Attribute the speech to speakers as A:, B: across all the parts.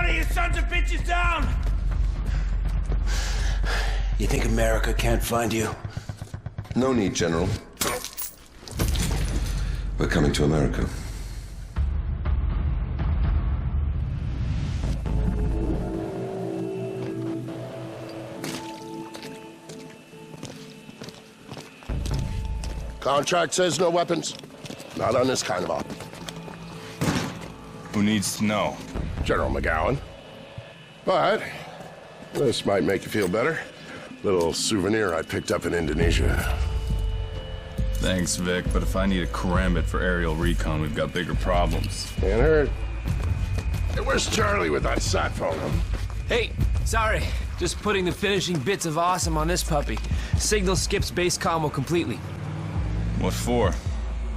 A: of you sons of bitches down!
B: You think America can't find you?
C: No need, General. We're coming to America.
D: Contract says no weapons. Not on this kind of op.
E: Who needs to know?
D: General McGowan. But this might make you feel better. Little souvenir I picked up in Indonesia.
E: Thanks, Vic, but if I need a karambit for aerial recon, we've got bigger problems.
D: Can't hurt. Hey, where's Charlie with that sat phone?
F: Hey, sorry. Just putting the finishing bits of awesome on this puppy. Signal skips base combo completely.
E: What for?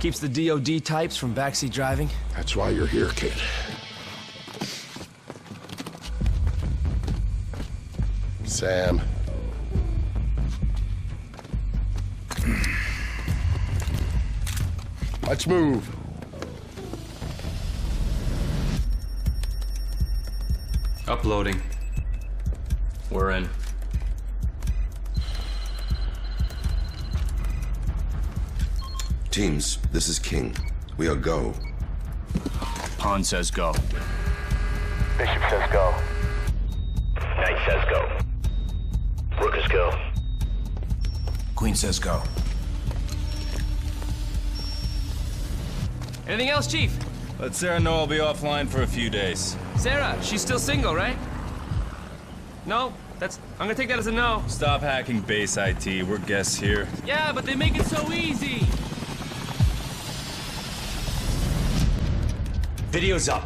F: Keeps the DOD types from backseat driving.
D: That's why you're here, kid. Sam. Let's move.
F: Uploading. We're in.
C: Teams, this is King. We are go.
E: Han says go.
G: Bishop says go. Knight says go. Rook is go.
B: Queen says go.
F: Anything else, Chief?
E: Let Sarah know I'll be offline for a few days.
F: Sarah, she's still single, right? No? I'm gonna take that as a no.
E: Stop hacking base IT. We're guests here.
F: Yeah, but they make it so easy.
B: Video's up.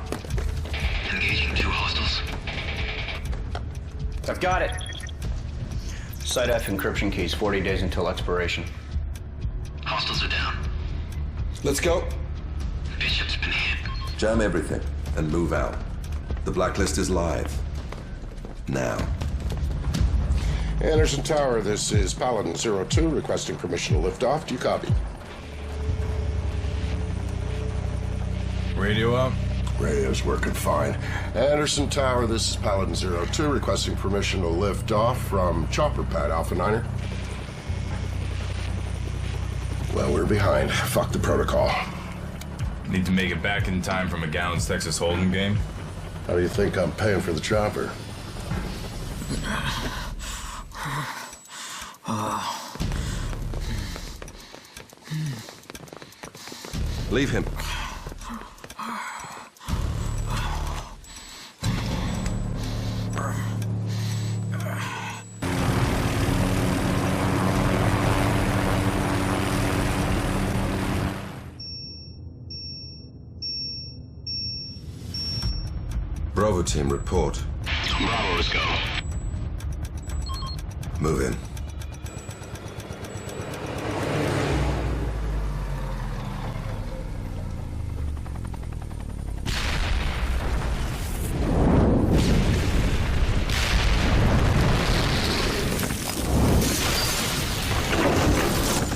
H: Engaging 2 hostiles.
I: I've got it. Site F encryption keys, 40 days until expiration.
H: Hostiles are down.
C: Let's go.
H: Bishop's been hit.
C: Jam everything and move out. The blacklist is live. Now.
D: Anderson Tower, this is Paladin 02 requesting permission to lift off. Do you copy?
E: Radio up?
D: Radio's working fine. Anderson Tower, this is Paladin 02 requesting permission to lift off from Chopper Pad Alpha Niner. Well, we're behind. Fuck the protocol.
E: Need to make it back in time for McGowan's Texas Hold'em game?
D: How do you think I'm paying for the chopper?
C: Leave him. Bravo team, report.
H: Bravo is go.
C: Move in.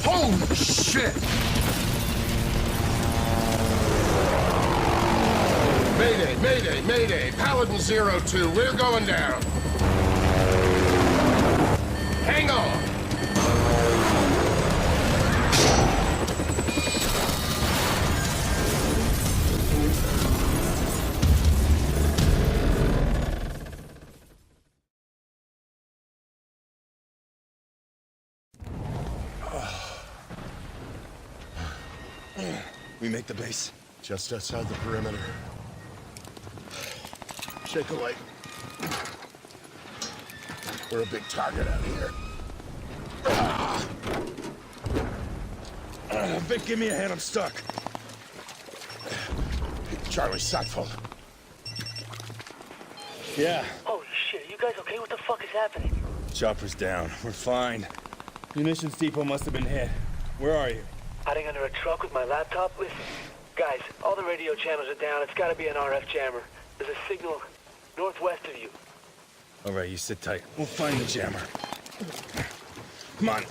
D: Holy shit! Mayday, mayday, mayday! Paladin 02, we're going down! Hang on!
A: We make the base.
D: Just outside the perimeter. Shake a light. We're a big target out here.
A: Vic, give me a hand. I'm stuck.
D: Charlie, sat phone.
A: Yeah.
G: Holy shit, you guys okay? What the fuck is happening?
A: Chopper's down. We're fine. Munitions depot must have been hit. Where are you?
G: Hiding under a truck with my laptop? Listen, guys, all the radio channels are down. It's gotta be an RF jammer. There's a signal northwest of you.
A: All right, you sit tight. We'll find the jammer. Come on.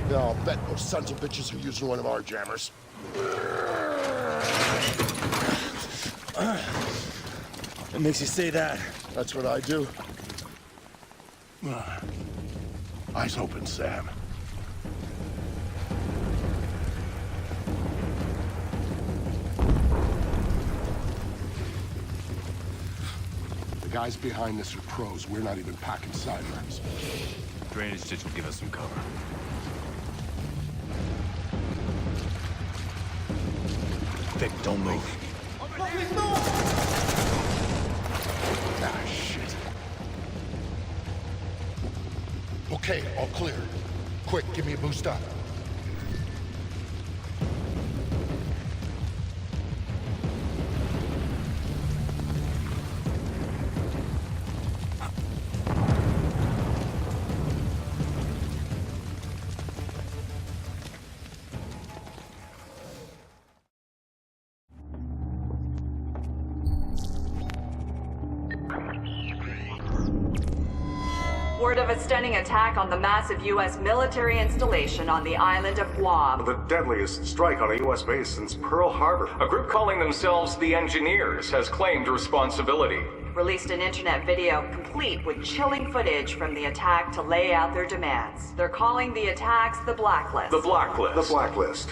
D: No, I'll bet those sons of bitches are using one of our jammers.
A: What makes you say that?
D: That's what I do. Eyes open, Sam. The guys behind this are pros. We're not even packing sidearms.
E: Drainage ditch will give us some cover.
B: Vic, don't move.
D: Ah, shit. Okay, all clear. Quick, give me a boost up.
J: Word of a stunning attack on the massive U.S. military installation on the island of Guam.
K: The deadliest strike on a U.S. base since Pearl Harbor.
L: A group calling themselves the Engineers has claimed responsibility.
J: Released an internet video complete with chilling footage from the attack to lay out their demands. They're calling the attacks the Blacklist.
L: The Blacklist.
K: The Blacklist.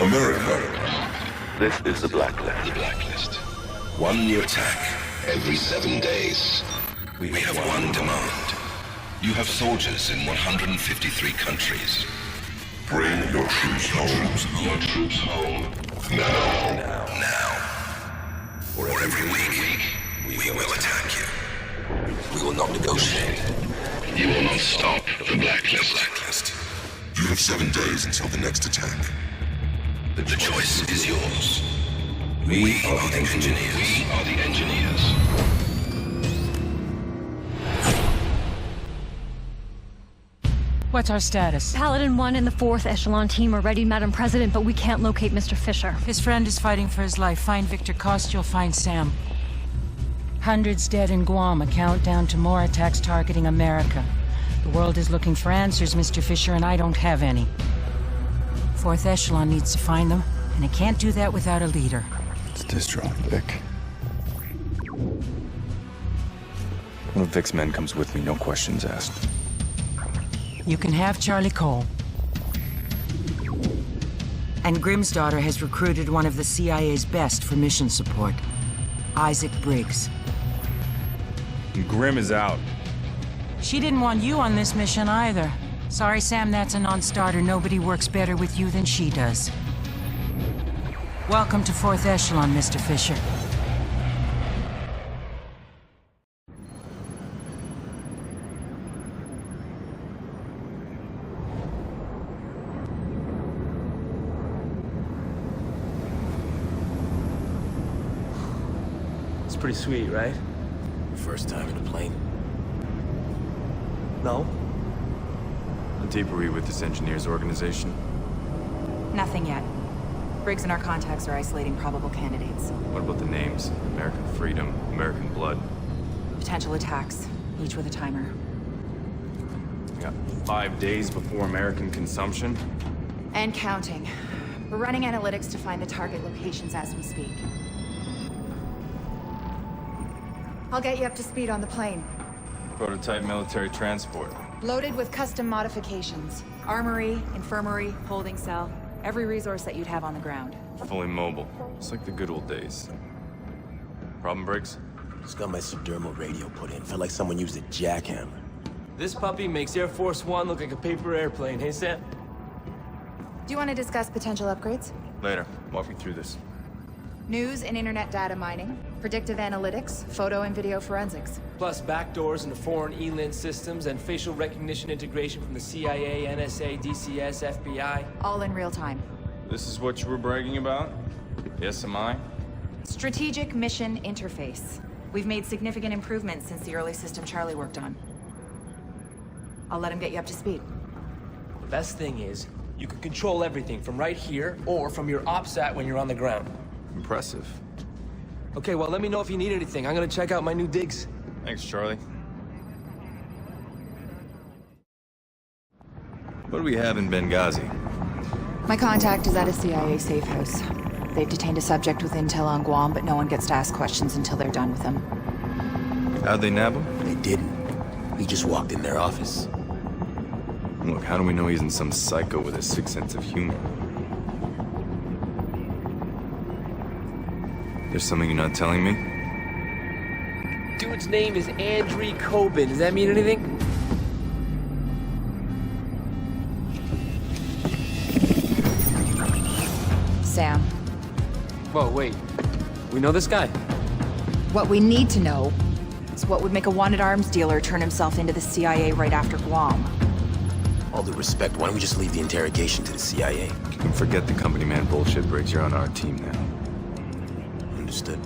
C: America.
M: This is the Blacklist.
C: The Blacklist. One new attack every 7 days. We have one demand. You have soldiers in 153 countries. Bring your troops home. Your troops home. Now. Or every week, we will attack you. We will not negotiate. You will not stop the Blacklist. You have 7 days until the next attack. The choice is yours. We are the engineers. We are the engineers.
N: What's our status?
O: Paladin 1 and the 4th Echelon team are ready, Madam President, but we can't locate Mr. Fisher.
N: His friend is fighting for his life. Find Victor Cost, you'll find Sam. Hundreds dead in Guam, a countdown to more attacks targeting America. The world is looking for answers, Mr. Fisher, and I don't have any. 4th Echelon needs to find them, and it can't do that without a leader.
E: It's distraught, Vic. One of Vic's men comes with me, no questions asked.
N: You can have Charlie Cole. And Grimm's daughter has recruited one of the CIA's best for mission support, Isaac Briggs.
E: And Grimm is out.
N: She didn't want you on this mission either. Sorry, Sam, that's a non-starter. Nobody works better with you than she does. Welcome to 4th Echelon, Mr. Fisher.
F: It's pretty sweet, right?
B: First time in a plane.
F: No?
E: How deep are we with this engineers organization?
P: Nothing yet. Briggs and our contacts are isolating probable candidates.
E: What about the names? American Freedom, American Blood.
P: Potential attacks, each with a timer.
E: We got 5 days before American consumption.
P: And counting. We're running analytics to find the target locations as we speak. I'll get you up to speed on the plane.
E: Prototype military transport.
P: Loaded with custom modifications. Armory, infirmary, holding cell. Every resource that you'd have on the ground.
E: Fully mobile. It's like the good old days. Problem, Briggs?
B: Just got my subdermal radio put in. Felt like someone used a jackhammer.
F: This puppy makes Air Force One look like a paper airplane, hey Sam?
P: Do you want to discuss potential upgrades?
E: Later. Walk me through this.
P: News and internet data mining, predictive analytics, photo and video forensics.
F: Plus backdoors into foreign ELINT systems and facial recognition integration from the CIA, NSA, DCS, FBI.
P: All in real time.
E: This is what you were bragging about? Yes, am I?
P: Strategic Mission Interface. We've made significant improvements since the early system Charlie worked on. I'll let him get you up to speed.
F: The best thing is, you can control everything from right here or from your OPSAT when you're on the ground.
E: Impressive.
F: Okay, well, let me know if you need anything. I'm gonna check out my new digs.
E: Thanks, Charlie. What do we have in Benghazi?
P: My contact is at a CIA safe house. They've detained a subject with intel on Guam, but no one gets to ask questions until they're done with him.
E: How'd they nab him?
B: They didn't. He just walked in their office.
E: Look, how do we know he isn't some psycho with a sick sense of humor? There's something you're not telling me?
F: Dude's name is Andrei Kobin. Does that mean anything?
P: Sam,
F: Whoa, wait. We know this guy?
P: what we need to know is what would make a wanted arms dealer turn himself into the CIA right after Guam.
B: All due respect, why don't we just leave the interrogation to the CIA?
E: You can forget the company man bullshit, Briggs. You're on our team now.
B: Understood.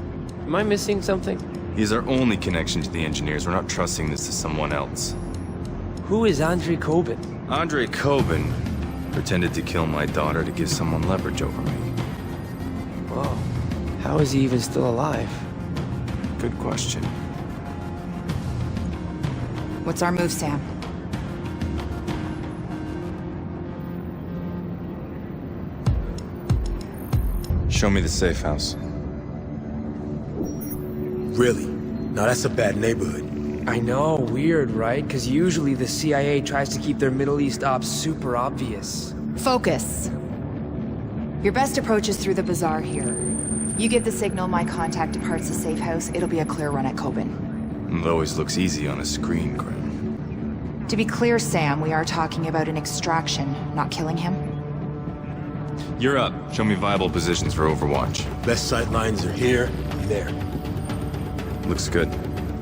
F: Am I missing something?
E: He's our only connection to the engineers. We're not trusting this to someone else.
F: Who is Andrei Kobin?
E: Andrei Kobin pretended to kill my daughter to give someone leverage over me.
F: Whoa. How is he even still alive?
E: Good question.
P: What's our move, Sam?
E: Show me the safe house.
B: Really? Now that's a bad neighborhood.
F: I know, weird, right? Because usually the CIA tries to keep their Middle East ops super obvious.
P: Focus. Your best approach is through the bazaar here. You give the signal my contact departs the safe house, it'll be a clear run at Kobin.
E: It always looks easy on a screen, Grim.
P: To be clear, Sam, we are talking about an extraction, not killing him.
E: You're up. Show me viable positions for Overwatch.
B: Best sight lines are here and there.
E: Looks good.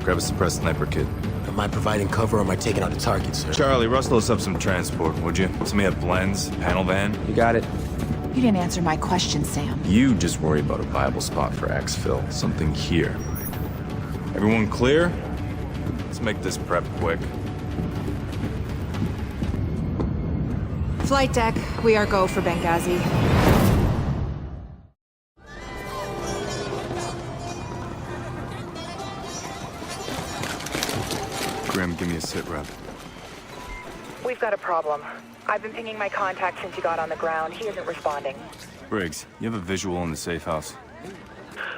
E: Grab a suppressed sniper kit.
B: Am I providing cover or am I taking out a target, sir?
E: Charlie, rustle us up some transport, would you? Somebody have blends, panel van?
F: You got it.
P: You didn't answer my question, Sam.
E: You just worry about a viable spot for exfil. Something here. Everyone clear? Let's make this prep quick.
P: Flight deck, we are go for Benghazi.
E: Grim, give me a sit rep.
P: We've got a problem. I've been pinging my contact since you got on the ground. He isn't responding.
E: Briggs, you have a visual in the safe house.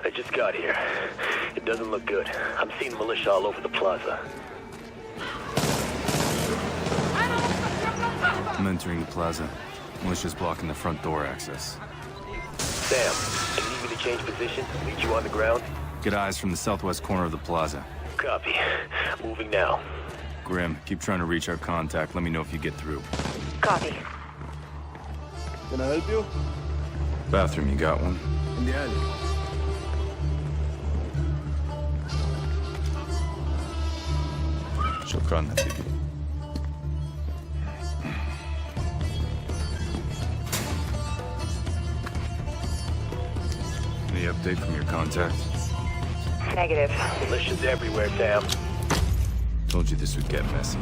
G: I just got here. It doesn't look good. I'm seeing militia all over the plaza.
E: I'm entering the plaza. Militia's blocking the front door access.
G: Sam, you need me to change position? Meet you on the ground?
E: Get eyes from the southwest corner of the plaza.
G: Copy. Moving now.
E: Grim, keep trying to reach our contact. Let me know if you get through.
P: Copy.
A: Can I help you?
E: Bathroom, you got one?
A: In the alley.
E: شكرا حبيبي. Any update from your contact?
P: Negative.
G: Militia's everywhere, Sam.
E: Told you this would get messy.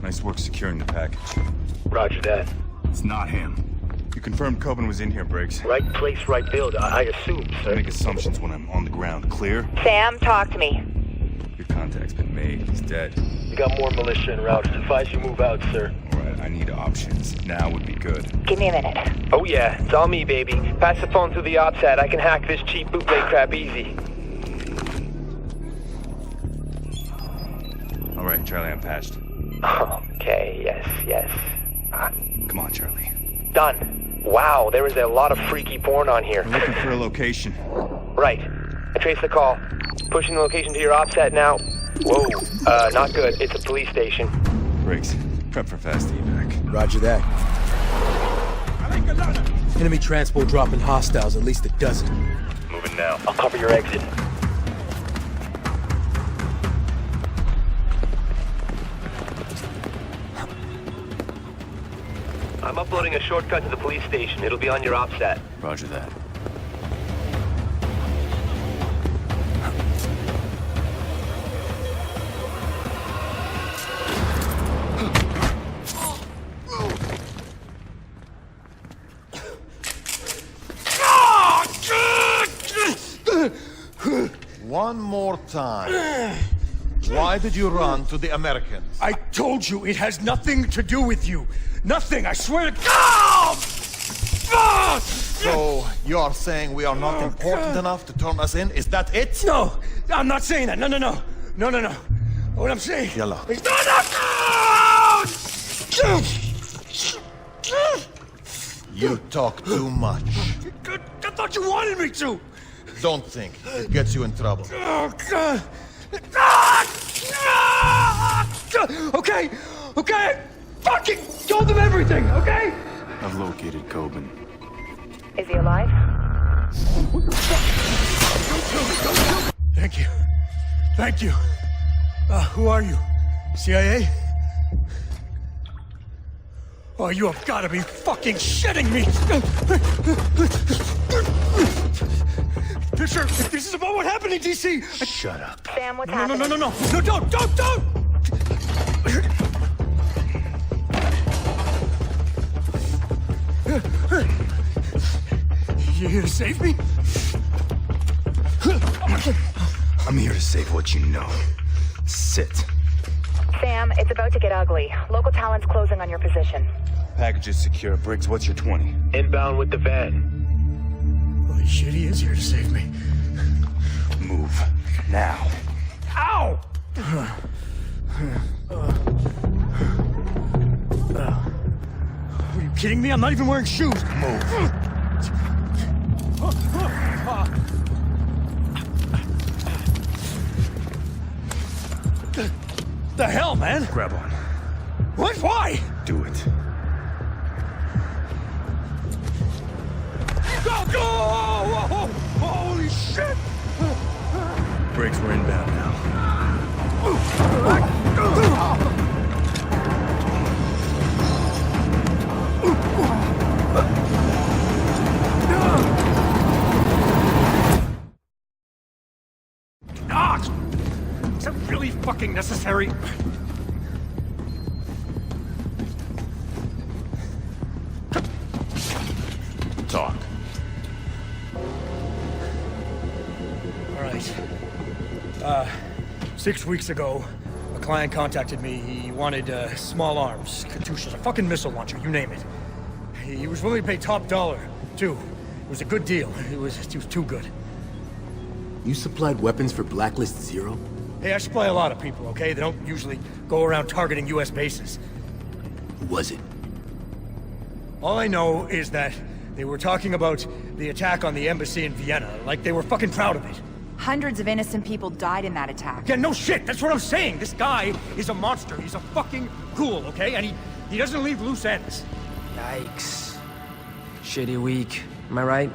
E: Nice work securing the package.
G: Roger that.
E: It's not him. You confirmed Kobin was in here, Briggs.
G: Right place, right build. I assume,
E: I
G: sir.
E: make assumptions when I'm on the ground. Clear?
P: Sam, talk to me.
E: Your contact's been made. He's dead.
G: We got more militia en route. Advise you move out, sir.
E: All right, I need options. Now would be good.
P: Give me a minute.
G: Oh yeah, it's all me, baby. Pass the phone through the ops hat. I can hack this cheap bootleg crap easy.
E: All right, Charlie, I'm patched.
G: Okay, yes.
E: Come on, Charlie.
G: Done. Wow, there is a lot of freaky porn on here.
E: We're looking for a location.
G: Right. I traced the call. Pushing the location to your ops set now. Whoa, not good. It's a police station.
E: Briggs, prep for fast evac.
B: Roger that. Enemy transport dropping hostiles, at least a dozen.
E: Moving now.
G: I'll cover your exit. I'm uploading a shortcut to the police station. It'll be on your ops set.
E: Roger that.
M: more time. Why did you run to the Americans?
Q: I told you it has nothing to do with you. Nothing, I swear to God!
M: So, you are saying we are not important enough to turn us in? Is that it?
Q: No, I'm not saying that. No. What I'm saying
M: Yalla.
Q: is...
M: You talk too much.
Q: I thought you wanted me to.
M: Don't think. It gets you in trouble.
Q: Oh, God. Okay. Fucking told them everything, okay?
E: I've located Coben.
R: Is he alive?
Q: Thank you. Who are you? CIA? Oh, you have got to be fucking shitting me! Fisher, if this is about what happened in D.C.
R: Shut up. Sam, what's happening?
Q: No, don't! You here to save me?
A: I'm here to save what you know. Sit.
R: Sam, it's about to get ugly. Local talent's closing on your position.
A: Package is secure. Briggs, what's your 20?
K: Inbound with the van.
Q: Holy shit, he is here to save me.
A: Move. Now.
Q: Ow! Are you kidding me? I'm not even wearing shoes.
A: Move.
Q: The hell, man?
A: Grab on.
Q: What? Why?
A: Do it.
Q: Go! Whoa! Holy shit!
A: Briggs, we're inbound now.
Q: Is that really fucking necessary?
E: Talk.
Q: All right. 6 weeks ago, a client contacted me. He wanted small arms, Katyushas, a fucking missile launcher, you name it. He was willing to pay top dollar, too. It was a good deal. It was too good.
B: You supplied weapons for Blacklist Zero?
Q: Hey, I supply a lot of people, okay? They don't usually go around targeting U.S. bases.
B: Who was it?
Q: All I know is that they were talking about the attack on the embassy in Vienna, like they were fucking proud of it.
P: Hundreds of innocent people died in that attack.
Q: Yeah, no shit, that's what I'm saying. This guy is a monster. He's a fucking ghoul, okay? And he doesn't leave loose ends.
F: Yikes. Shitty week. Am I right?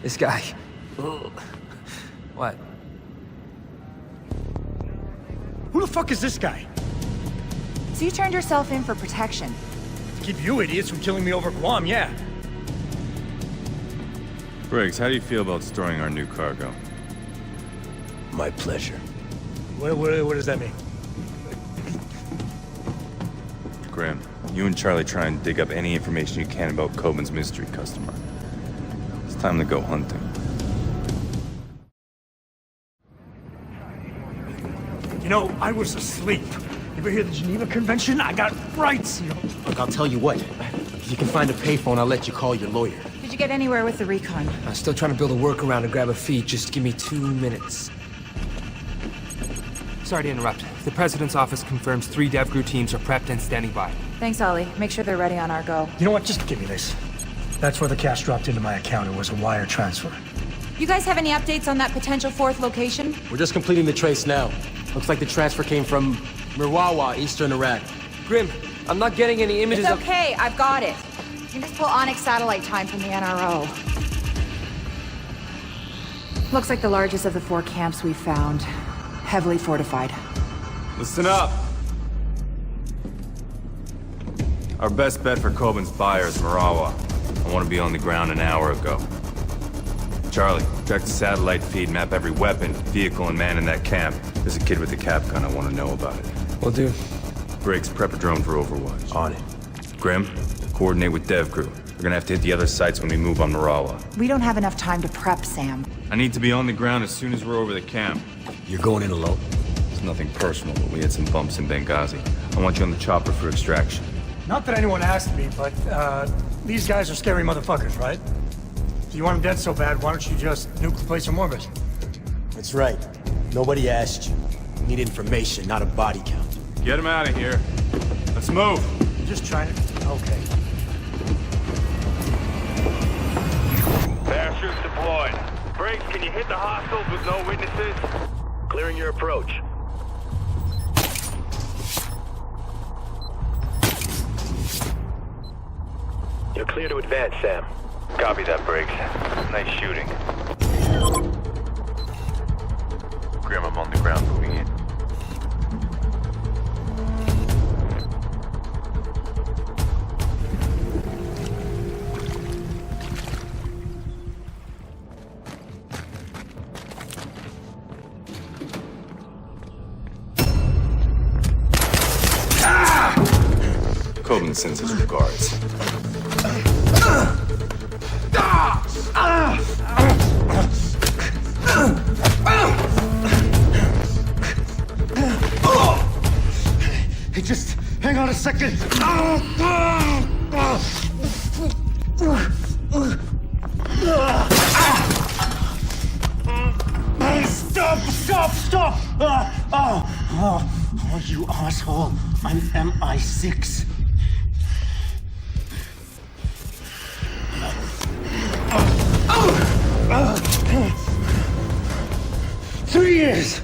F: This guy. Ugh. What?
Q: Who the fuck is this guy?
P: So you turned yourself in for protection.
Q: To keep you idiots from killing me over Guam, yeah.
E: Briggs, how do you feel about storing our new cargo?
B: My pleasure.
Q: What does that mean?
E: Grim, you and Charlie try and dig up any information you can about Coben's mystery customer. It's time to go hunting.
Q: You know, I was asleep. You ever hear the Geneva Convention? I got rights, you know.
B: Look, I'll tell you what. If you can find a payphone, I'll let you call your lawyer.
P: Did you get anywhere with the recon?
F: I'm still trying to build a workaround to grab a feed. Just give me 2 minutes. Sorry to interrupt. The President's office confirms 3 DevGru teams are prepped and standing by.
P: Thanks, Ollie. Make sure they're ready on our go.
Q: You know what? Just give me this. That's where the cash dropped into my account. It was a wire transfer.
P: You guys have any updates on that potential 4th location?
B: We're just completing the trace now. Looks like the transfer came from Mirwawa, eastern Iraq.
F: Grim, I'm not getting any images
P: It's okay, I've got it. You can just pull Onyx satellite time from the NRO. Looks like the largest of the 4 camps we've found. Heavily fortified.
E: Listen up! Our best bet for Coben's buyer is Marawa. I want to be on the ground an hour ago. Charlie, track the satellite feed, map every weapon, vehicle, and man in that camp. There's a kid with a cap gun. I want to know about it.
F: Will do.
E: Briggs, prep a drone for Overwatch.
B: On it.
E: Grim, coordinate with DevGru. We're gonna have to hit the other sites when we move on Marawa.
P: We don't have enough time to prep, Sam.
E: I need to be on the ground as soon as we're over the camp.
B: You're going in alone?
E: It's nothing personal, but we had some bumps in Benghazi. I want you on the chopper for extraction.
Q: Not that anyone asked me, but, these guys are scary motherfuckers, right? If you want them dead so bad, why don't you just nuke the place in orbit?
B: That's right. Nobody asked you. We need information, not a body count.
E: Get him out of here. Let's move.
Q: You're just trying to... Okay.
K: Parachutes deployed. Briggs, can you hit the hostiles with no witnesses? Clearing your approach. You're clear to advance, Sam.
A: Copy that, Briggs. Nice shooting. Grim, I'm on the ground, moving in.
E: Coben sends his regards.
Q: Hey, just hang on a second. Stop! Oh, you asshole. I'm MI6. 3 years!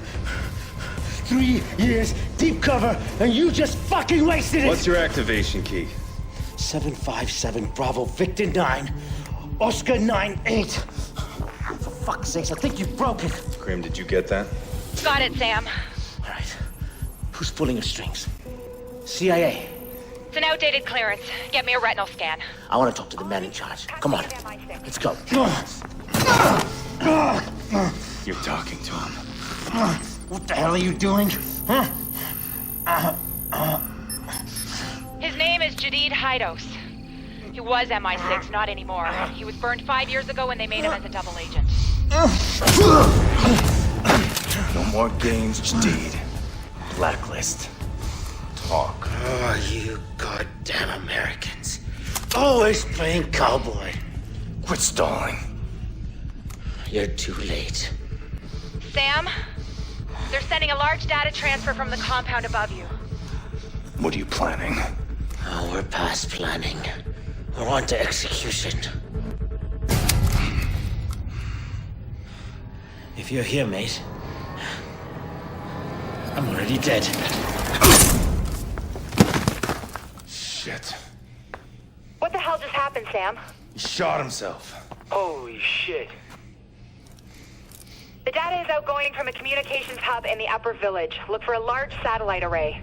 Q: 3 years, deep cover, and you just fucking wasted it!
A: What's your activation key?
Q: 757 Bravo Victor 9, Oscar 98. For fuck's sakes, I think you broke it.
A: Grim, did you get that?
O: Got it, Sam.
Q: All right. Who's pulling the strings? CIA.
O: It's an outdated clearance. Get me a retinal scan.
Q: I want to talk to the man in charge. Come on. Let's go.
A: You're talking to him.
Q: What the hell are you doing? Huh?
O: His name is Jadid Haidos. He was MI6, not anymore. He was burned 5 years ago when they made him as a double agent.
A: No more games, Jadid. Blacklist. Talk.
Q: Oh, you goddamn Americans. Always playing cowboy.
A: Quit stalling.
Q: You're too late.
O: Sam, they're sending a large data transfer from the compound above you.
A: What are you planning?
Q: Oh, we're past planning. We're on to execution. If you're here, mate, I'm already dead.
A: Shit.
R: What the hell just happened, Sam?
A: He shot himself.
G: Holy shit.
R: The data is outgoing from a communications hub in the upper village. Look for a large satellite array.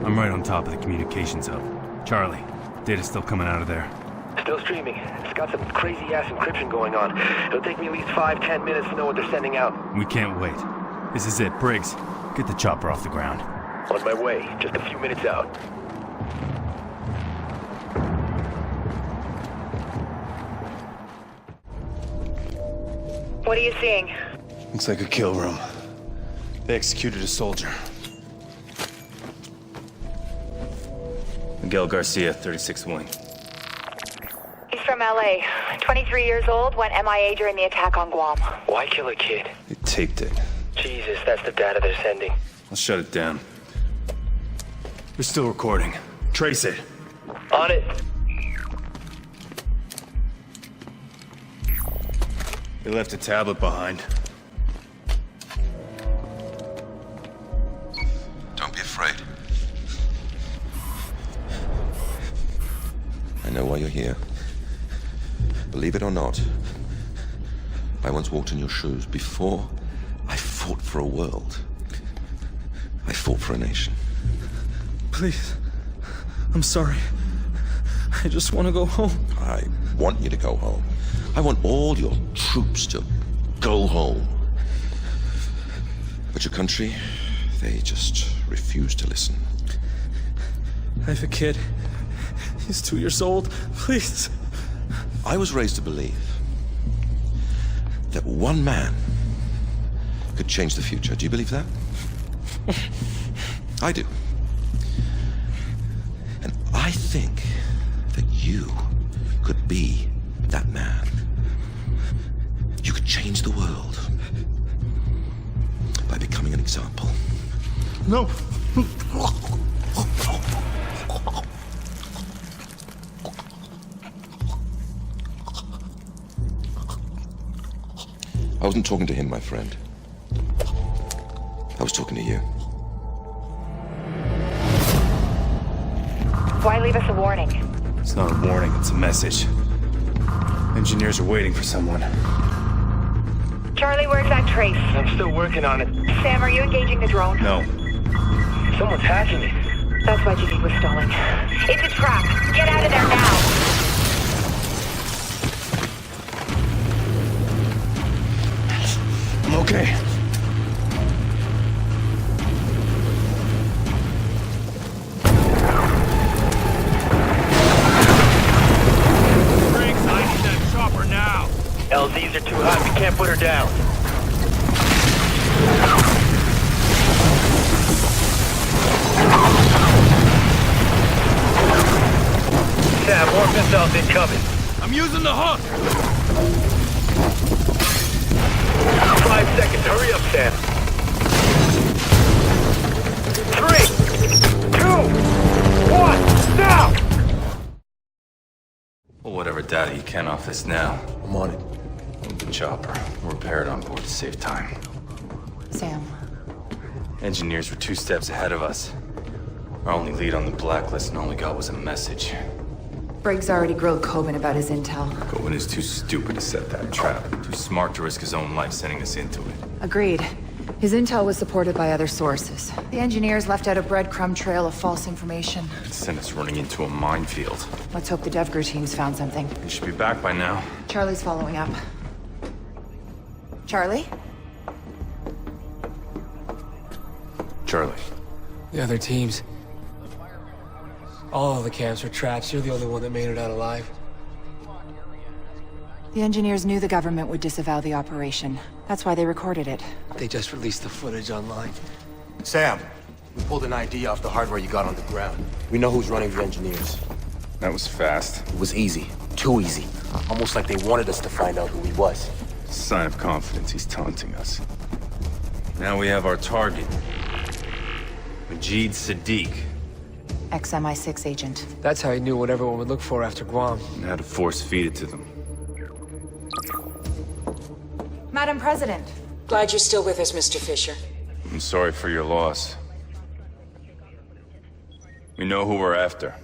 E: I'm right on top of the communications hub. Charlie, data's still coming out of there.
G: Still streaming. It's got some crazy-ass encryption going on. It'll take me at least 5-10 minutes to know what they're sending out.
E: We can't wait. This is it. Briggs, get the chopper off the ground.
G: On my way. Just a few minutes out.
R: What are you seeing?
A: Looks like a kill room. They executed a soldier.
E: Miguel Garcia, 36th Wing.
R: He's from LA. 23 years old, went MIA during the attack on Guam.
G: Why kill a kid?
A: They taped it.
G: Jesus, that's the data they're sending.
E: I'll shut it down. We're still recording. Trace it.
G: On it.
A: They left a tablet behind.
C: Don't be afraid. I know why you're here. Believe it or not, I once walked in your shoes. Before I fought for a world, I fought for a nation.
S: Please. I'm sorry. I just want to go home.
C: I want you to go home. I want all your troops to go home. But your country, they just refuse to listen.
S: I have a kid. He's 2 years old. Please.
T: I was raised to believe that one man could change the future. Do you believe that? I do. And I think that you could be that man. You could change the world by becoming an example.
S: No.
T: I wasn't talking to him, my friend. I was talking to you.
R: Why leave us a warning?
A: It's not a warning, it's a message. Engineers are waiting for someone.
R: Charlie, where's that trace?
K: I'm still working on it.
R: Sam, are you engaging the drone?
A: No.
K: Someone's hacking it.
R: That's why Jadid was stalling. It's a trap. Get out of there now.
A: I'm okay.
K: Briggs, I need that chopper now. LZs are too hot. We can't put her down. Sam, more missiles incoming.
A: I'm using the hook!
K: 5 seconds. Hurry up, Sam. 3, 2, 1, now!
E: Well, whatever data you can off this now.
B: I'm on it.
E: Move the chopper. We'll repair it on board to save time.
P: Sam.
E: Engineers were 2 steps ahead of us. Our only lead on the blacklist and all we got was a message.
P: Briggs already grilled Coben about his intel.
E: Coben is too stupid to set that trap. Too smart to risk his own life sending us into it.
P: Agreed. His intel was supported by other sources. The engineers left out a breadcrumb trail of false information.
E: It sent us running into a minefield.
P: Let's hope the DevGru team's found something.
E: They should be back by now.
P: Charlie's following up. Charlie?
E: Charlie.
F: The other teams. All of the camps were traps. You're the only one that made it out alive.
P: The engineers knew the government would disavow the operation. That's why they recorded it.
F: They just released the footage online.
B: Sam, we pulled an ID off the hardware you got on the ground. We know who's running the engineers.
E: That was fast.
B: It was easy. Too easy. Almost like they wanted us to find out who he was.
E: Sign of confidence. He's taunting us. Now we have our target. Majid Sadiq.
P: Ex-MI6 agent.
F: That's how he knew what everyone would look for after Guam.
E: And how to force feed it to them.
P: Madam President.
N: Glad you're still with us, Mr. Fisher.
E: I'm sorry for your loss. We know who we're after.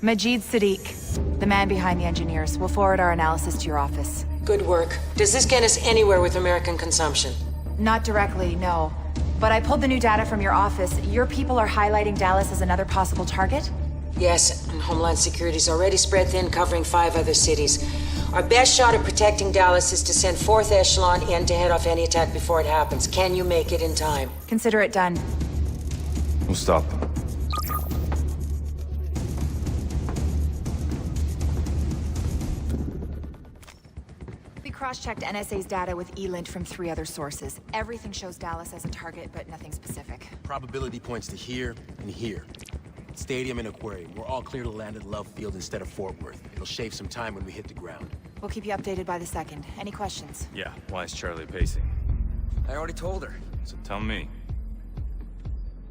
P: Majid Sadiq, the man behind the engineers. We'll forward our analysis to your office.
N: Good work. Does this get us anywhere with American consumption?
P: Not directly, no. But I pulled the new data from your office. Your people are highlighting Dallas as another possible target?
N: Yes, and Homeland Security's already spread thin, covering 5 other cities. Our best shot at protecting Dallas is to send 4th Echelon in to head off any attack before it happens. Can you make it in time?
P: Consider it done.
E: We'll stop them.
P: We cross-checked NSA's data with ELINT from 3 other sources. Everything shows Dallas as a target, but nothing specific.
B: Probability points to here and here. Stadium and aquarium. We're all clear to land at Love Field instead of Fort Worth. It'll shave some time when we hit the ground.
P: We'll keep you updated by the second. Any questions?
E: Yeah, why is Charlie pacing?
F: I already told her.
E: So tell me.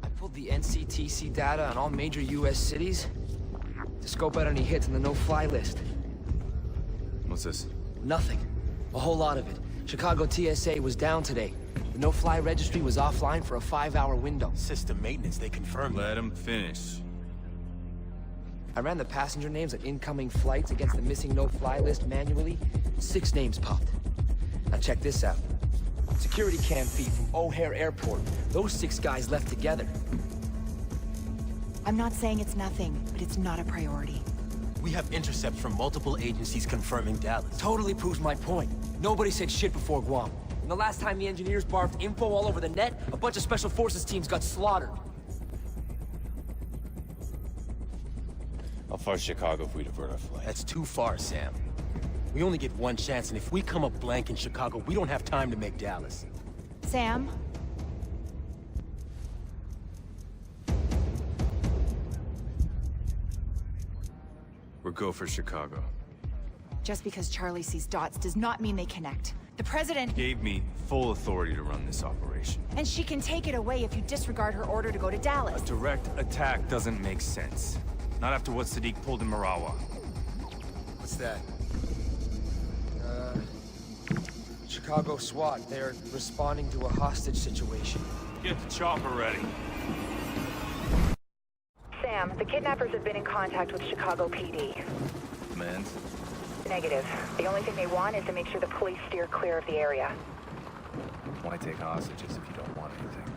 F: I pulled the NCTC data on all major U.S. cities to scope out any hits on the no-fly list.
E: What's this?
F: Nothing. A whole lot of it. Chicago TSA was down today. The no-fly registry was offline for a 5-hour window.
B: System maintenance, they confirmed.
E: Let him finish.
F: I ran the passenger names of incoming flights against the missing no-fly list manually. 6 names popped. Now check this out. Security cam feed from O'Hare Airport. Those 6 guys left together.
P: I'm not saying it's nothing, but it's not a priority.
B: We have intercepts from multiple agencies confirming Dallas.
F: Totally proves my point. Nobody said shit before Guam. And the last time the engineers barfed info all over the net, a bunch of special forces teams got slaughtered.
E: I'll far's Chicago if we divert our flight?
B: That's too far, Sam. We only get one chance, and if we come up blank in Chicago, we don't have time to make Dallas.
P: Sam?
E: We're go for Chicago.
P: Just because Charlie sees dots does not mean they connect. The President
E: Gave me full authority to run this operation.
P: and she can take it away if you disregard her order to go to Dallas.
E: A direct attack doesn't make sense. Not after what Sadiq pulled in Marawa.
F: What's that? Chicago SWAT. They're responding to a hostage situation.
E: Get the chopper ready.
R: Sam, the kidnappers have been in contact with Chicago PD.
E: Demands?
R: Negative. The only thing they want is to make sure the police steer clear of the area.
E: Why take hostages if you don't want anything?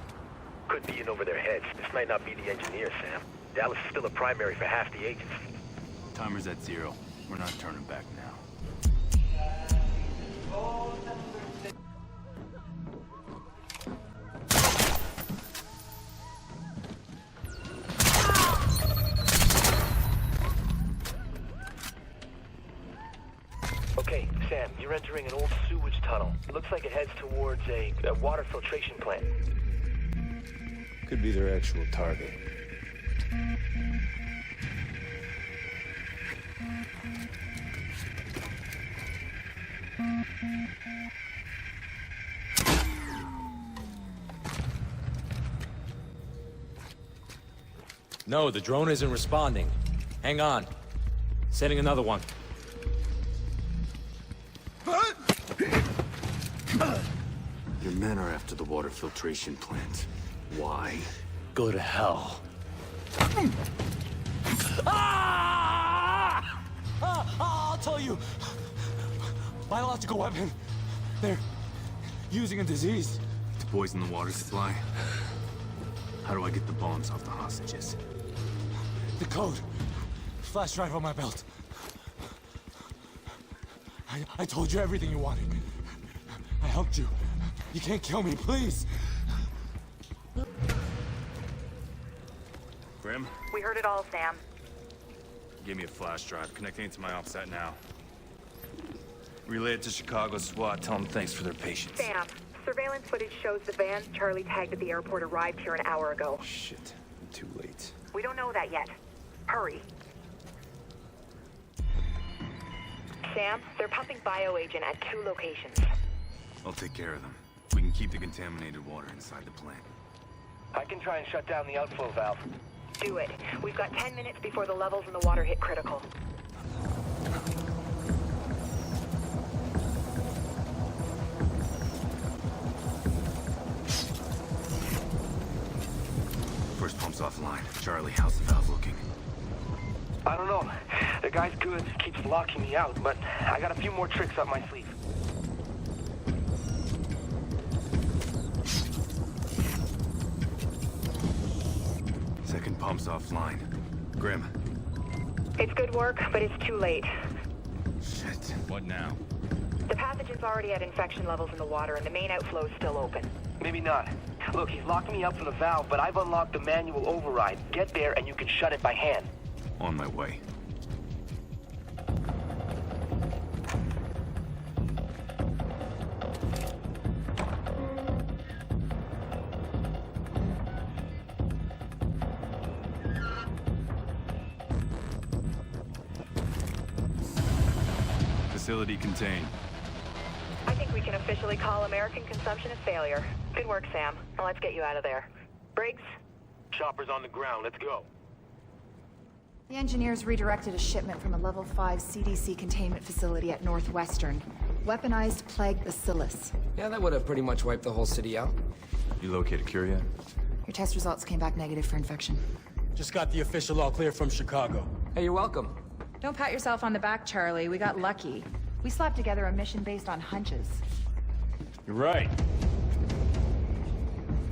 K: Could be in over their heads. This might not be the engineers, Sam. Dallas is still a primary for half the agency.
E: Timer's at 0. We're not turning back now.
G: Okay, Sam, you're entering an old sewage tunnel. It looks like it heads towards a water filtration plant.
A: Could be their actual target.
Q: No, the drone isn't responding. Hang on. Sending another one.
E: Your men are after the water filtration plant. Why?
Q: Go to hell. I'll tell you. Biological weapon. They're using a disease.
E: To poison the water supply? How do I get the bombs off the hostages?
Q: The code. Flash drive on my belt. I told you everything you wanted. I helped you. You can't kill me, please.
E: Grim?
R: We heard it all, Sam.
E: Give me a flash drive. Connecting it to my OPSAT now. Relay it to Chicago SWAT. Tell them thanks for their patience.
R: Sam, surveillance footage shows the van Charlie tagged at the airport arrived here an hour ago.
E: Shit. I'm too late.
R: We don't know that yet. Hurry. Sam, they're pumping bioagent at 2 locations.
E: I'll take care of them. We can keep the contaminated water inside the plant.
G: I can try and shut down the outflow valve.
R: Do it. We've got 10 minutes before the levels in the water hit critical.
E: First pump's offline. Charlie, how's the valve looking?
G: I don't know. The guy's good, keeps locking me out, but I got a few more tricks up my sleeve.
E: Second pump's offline. Grim.
R: It's good work, but it's too late.
E: Shit. What now?
R: The pathogen's already at infection levels in the water, and the main outflow's still open.
G: Maybe not. Look, he's locked me up from the valve, but I've unlocked the manual override. Get there and you can shut it by hand.
E: On my way. Facility contained.
R: I think we can officially call American consumption a failure. Good work, Sam. Now let's get you out of there. Briggs?
K: Chopper's on the ground. Let's go.
P: The engineers redirected a shipment from a level 5 CDC containment facility at Northwestern. Weaponized plague bacillus.
F: Yeah, that would have pretty much wiped the whole city out.
E: You located cure yet?
P: Your test results came back negative for infection.
Q: Just got the official all clear from Chicago.
F: Hey, you're welcome.
P: Don't pat yourself on the back, Charlie. We got lucky. We slapped together a mission based on hunches.
E: You're right.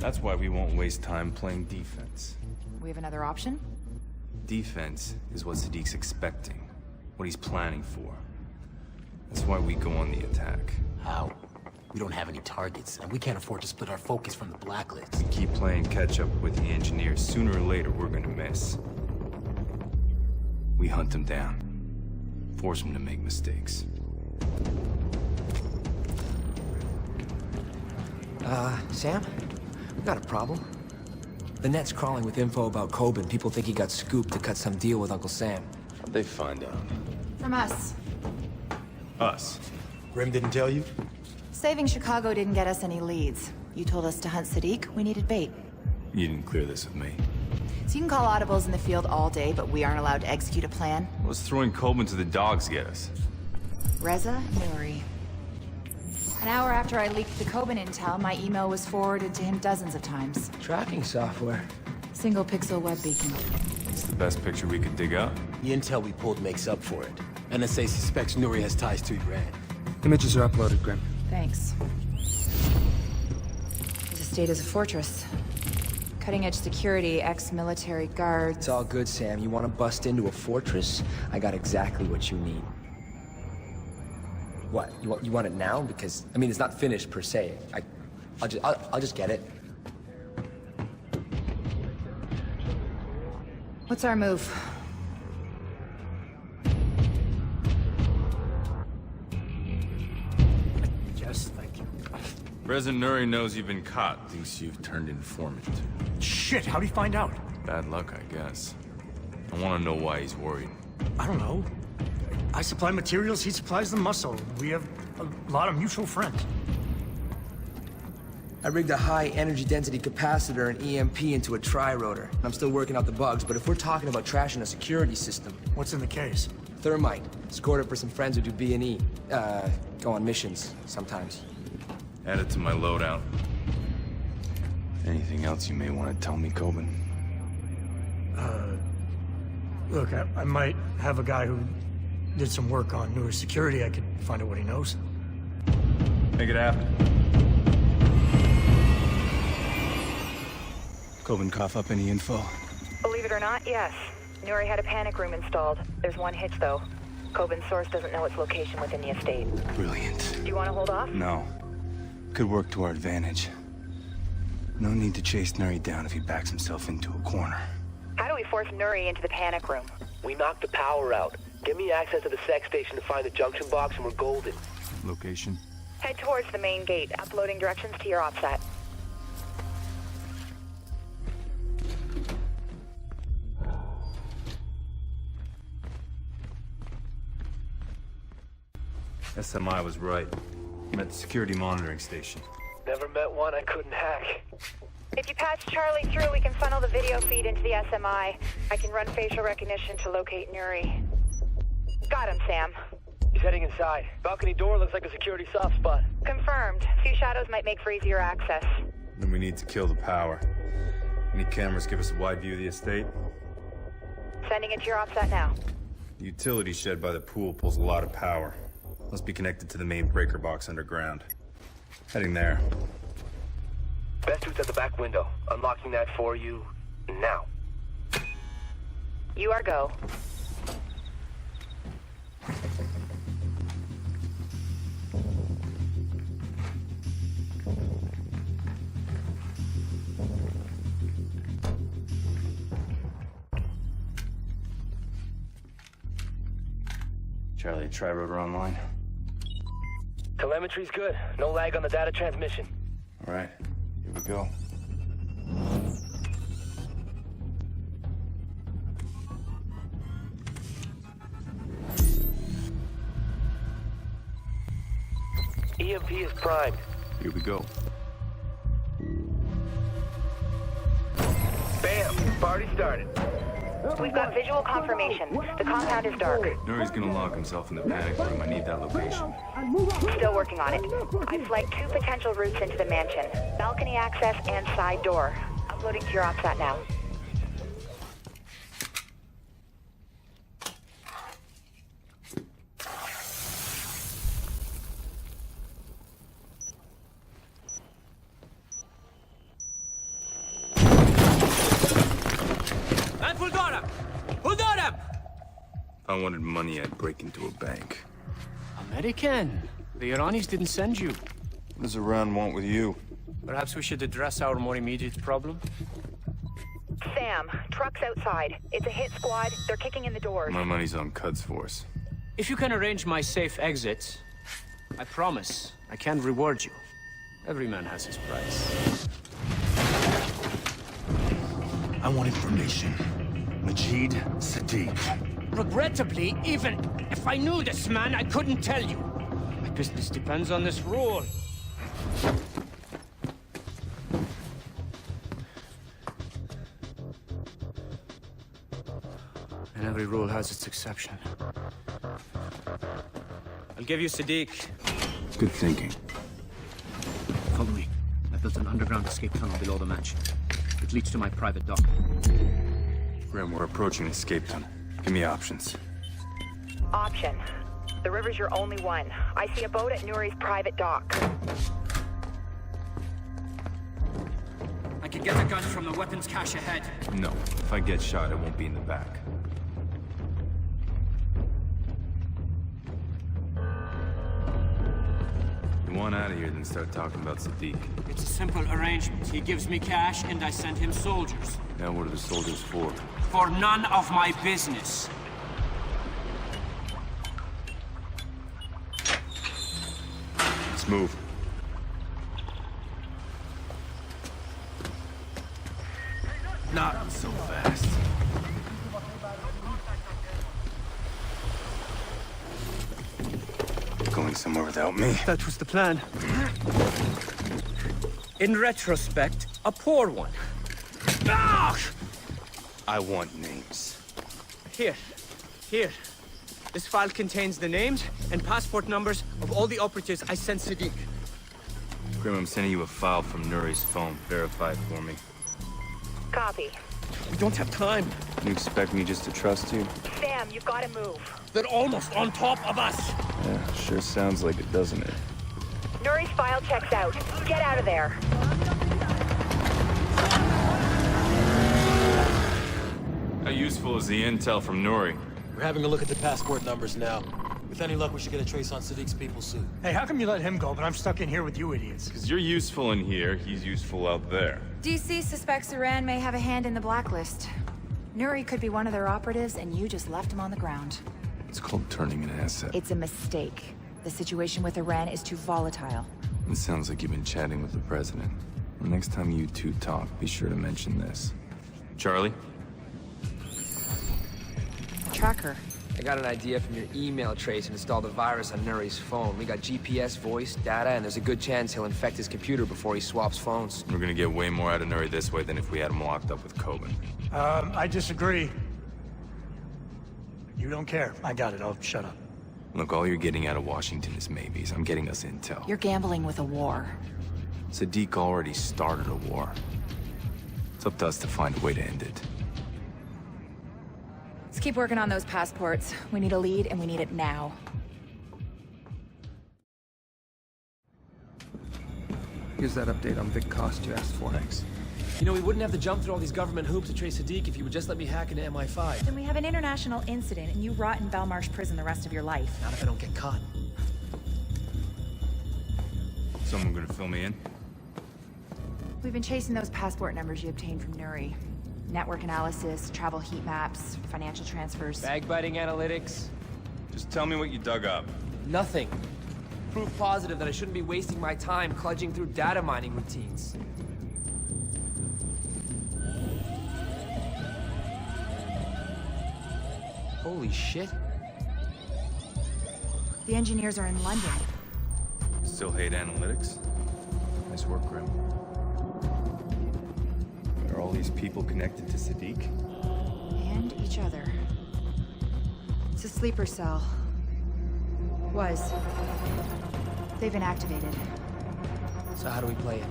E: That's why we won't waste time playing defense.
P: We have another option?
E: Defense is what Sadiq's expecting. What he's planning for. That's why we go on the attack.
B: How? We don't have any targets, and we can't afford to split our focus from the blacklist.
E: We keep playing catch-up with the engineers. Sooner or later, we're gonna miss. We hunt them down. Force them to make mistakes.
F: Sam? We got a problem. The net's crawling with info about Coben. People think he got scooped to cut some deal with Uncle Sam.
E: How'd they find out?
P: From us.
E: Us?
B: Grim didn't tell you?
P: Saving Chicago didn't get us any leads. You told us to hunt Sadiq. We needed bait.
E: You didn't clear this with me.
P: So you can call audibles in the field all day, but we aren't allowed to execute a plan?
E: What's throwing Coben to the dogs get us?
P: Reza Nouri. An hour after I leaked the Coben intel, my email was forwarded to him dozens of times.
F: Tracking software.
P: Single pixel web beacon.
E: It's the best picture we could dig up.
B: The intel we pulled makes up for it. NSA suspects Nouri has ties to Iran.
S: Images are uploaded, Grim.
P: Thanks. His estate is a fortress. Cutting-edge security, ex-military guards.
F: It's all good, Sam. You want to bust into a fortress? I got exactly what you need. What? You want it now? Because I mean, it's not finished per se. I'll just get it.
P: What's our move?
Q: Yes, thank you.
E: President Nuri knows you've been caught. Thinks you've turned informant.
Q: Shit, how'd he find out?
E: Bad luck, I guess. I want to know why he's worried.
Q: I don't know. I supply materials, he supplies the muscle. We have a lot of mutual friends.
F: I rigged a high energy density capacitor and EMP into a tri-rotor. I'm still working out the bugs, but if we're talking about trashing a security system...
Q: What's in the case?
F: Thermite. Scored it for some friends who do B&E. Go on missions sometimes.
E: Add it to my loadout. Anything else you may want to tell me, Coben?
Q: Look, I might have a guy who did some work on newer security. I could find out what he knows.
E: Make it happen.
A: Coben cough up any info?
R: Believe it or not, yes. Nuri had a panic room installed. There's one hitch, though. Coben's source doesn't know its location within the estate.
A: Brilliant.
R: Do you want to hold off?
A: No. Could work to our advantage. No need to chase Nuri down if he backs himself into a corner.
R: How do we force Nuri into the panic room?
G: We knocked the power out. Give me access to the sec station to find the junction box and we're golden.
E: Location?
R: Head towards the main gate, uploading directions to your OPSAT.
E: SMI was right. I'm at the security monitoring station.
G: Never met one I couldn't hack.
R: If you patch Charlie through, we can funnel the video feed into the SMI. I can run facial recognition to locate Nuri. Got him, Sam.
G: He's heading inside. Balcony door looks like a security soft spot.
R: Confirmed. Few shadows might make for easier access.
E: Then we need to kill the power. Any cameras give us a wide view of the estate?
R: Sending it to your OPSAT now.
E: The utility shed by the pool pulls a lot of power. Must be connected to the main breaker box underground. Heading there.
G: Best route's at the back window. Unlocking that for you now.
R: You are go.
E: Charlie, tri-rotor online.
G: Telemetry's good. No lag on the data transmission.
E: All right, here we go.
G: EMP is primed.
E: Here we go.
G: Bam! Party started.
R: We've got visual confirmation. The compound is dark.
E: Nuri's gonna lock himself in the panic room. I need that location.
R: Still working on it. I've flagged 2 potential routes into the mansion. Balcony access and side door. Uploading to your OPSAT now.
E: If I wanted money, I'd break into a bank.
U: American. The Iranis didn't send you.
E: What does Iran want with you?
U: Perhaps we should address our more immediate problem?
R: Say Sam. Truck's outside. It's a hit squad. They're kicking in the doors.
E: My money's on Cud's force.
U: If you can arrange my safe exit, I promise I can reward you. Every man has his price.
M: I want information. Majid Sadiq.
U: Regrettably, even if I knew this man, I couldn't tell you. My business depends on this rule. And every rule has its exception. I'll give you Sadiq.
E: Good thinking.
U: Follow me. I built an underground escape tunnel below the mansion. It leads to my private dock.
E: Graham, we're approaching the escape tunnel. Give me options.
R: Option. The river's your only one. I see a boat at Nuri's private dock.
U: I can get the guns from the weapons cache ahead.
E: No. If I get shot, it won't be in the back. You want out of here, then start talking about Sadiq.
U: It's a simple arrangement. He gives me cash, and I send him soldiers.
E: Now what are the soldiers for?
U: For none of my business.
E: Let's move. Not so fast. Going somewhere without me?
U: That was the plan. In retrospect, a poor one. Ah!
E: I want names.
U: Here. This file contains the names and passport numbers of all the operatives I sent Sadiq.
E: Grim, I'm sending you a file from Nuri's phone. Verify it for me.
R: Copy.
U: We don't have time.
E: You expect me just to trust you?
R: Sam, you've got to move.
U: They're almost on top of us.
E: Yeah, sure sounds like it, doesn't it?
R: Nuri's file checks out. Get out of there.
E: How useful is the intel from Nuri?
B: We're having a look at the passport numbers now. With any luck, we should get a trace on Sadiq's people soon.
Q: Hey, how come you let him go, but I'm stuck in here with you idiots?
E: Because you're useful in here, he's useful out there.
P: DC suspects Iran may have a hand in the blacklist. Nuri could be one of their operatives, and you just left him on the ground.
E: It's called turning an asset.
P: It's a mistake. The situation with Iran is too volatile.
E: It sounds like you've been chatting with the president. The next time you two talk, be sure to mention this. Charlie?
F: Tracker. I got an idea from your email trace and installed a virus on Nuri's phone. We got GPS, voice, data, and there's a good chance he'll infect his computer before he swaps phones.
E: We're gonna get way more out of Nuri this way than if we had him locked up with Coben.
Q: I disagree. You don't care. I got it. I'll shut up.
E: Look, all you're getting out of Washington is maybes. I'm getting us intel.
P: You're gambling with a war.
E: Sadiq already started a war. It's up to us to find a way to end it.
P: Let's keep working on those passports. We need a lead, and we need it now.
F: Here's that update on Vic Cost you asked for.
B: Thanks. You know, we wouldn't have to jump through all these government hoops to trace Sadiq if you would just let me hack into MI5.
P: Then we have an international incident, and you rot in Belmarsh prison the rest of your life.
B: Not if I don't get caught.
E: Someone gonna fill me in?
P: We've been chasing those passport numbers you obtained from Nuri. Network analysis, travel heat maps, financial transfers.
F: Bag-biting analytics.
E: Just tell me what you dug up.
F: Nothing. Proof positive that I shouldn't be wasting my time kludging through data mining routines. Holy shit.
P: The engineers are in London.
E: Still hate analytics? Nice work, Grim. Are all these people connected to Sadiq?
P: And each other. It's a sleeper cell. Was. They've been activated.
F: So how do we play it?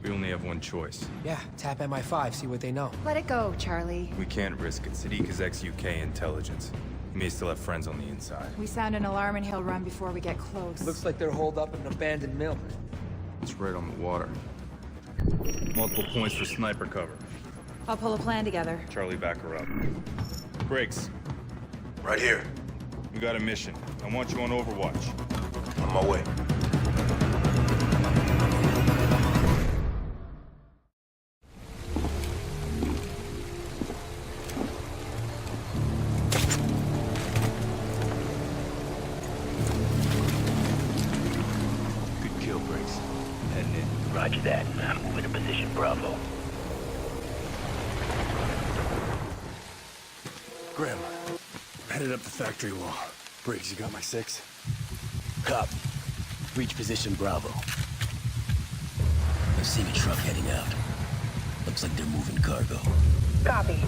E: We only have one choice.
F: Yeah, tap MI5, see what they know.
P: Let it go, Charlie.
E: We can't risk it. Sadiq is ex-UK intelligence. He may still have friends on the inside.
P: We sound an alarm and he'll run before we get close.
F: Looks like they're holed up in an abandoned mill.
E: It's right on the water. Multiple points for sniper cover.
P: I'll pull a plan together.
E: Charlie, back her up. Briggs.
D: Right here.
E: We got a mission. I want you on Overwatch.
D: On my way.
G: Roger that. I'm moving to position Bravo.
A: Grim, headed up the factory wall. Briggs, you got my 6?
B: Copy. Reach position Bravo. I'm seeing a truck heading out. Looks like they're moving cargo.
R: Copy.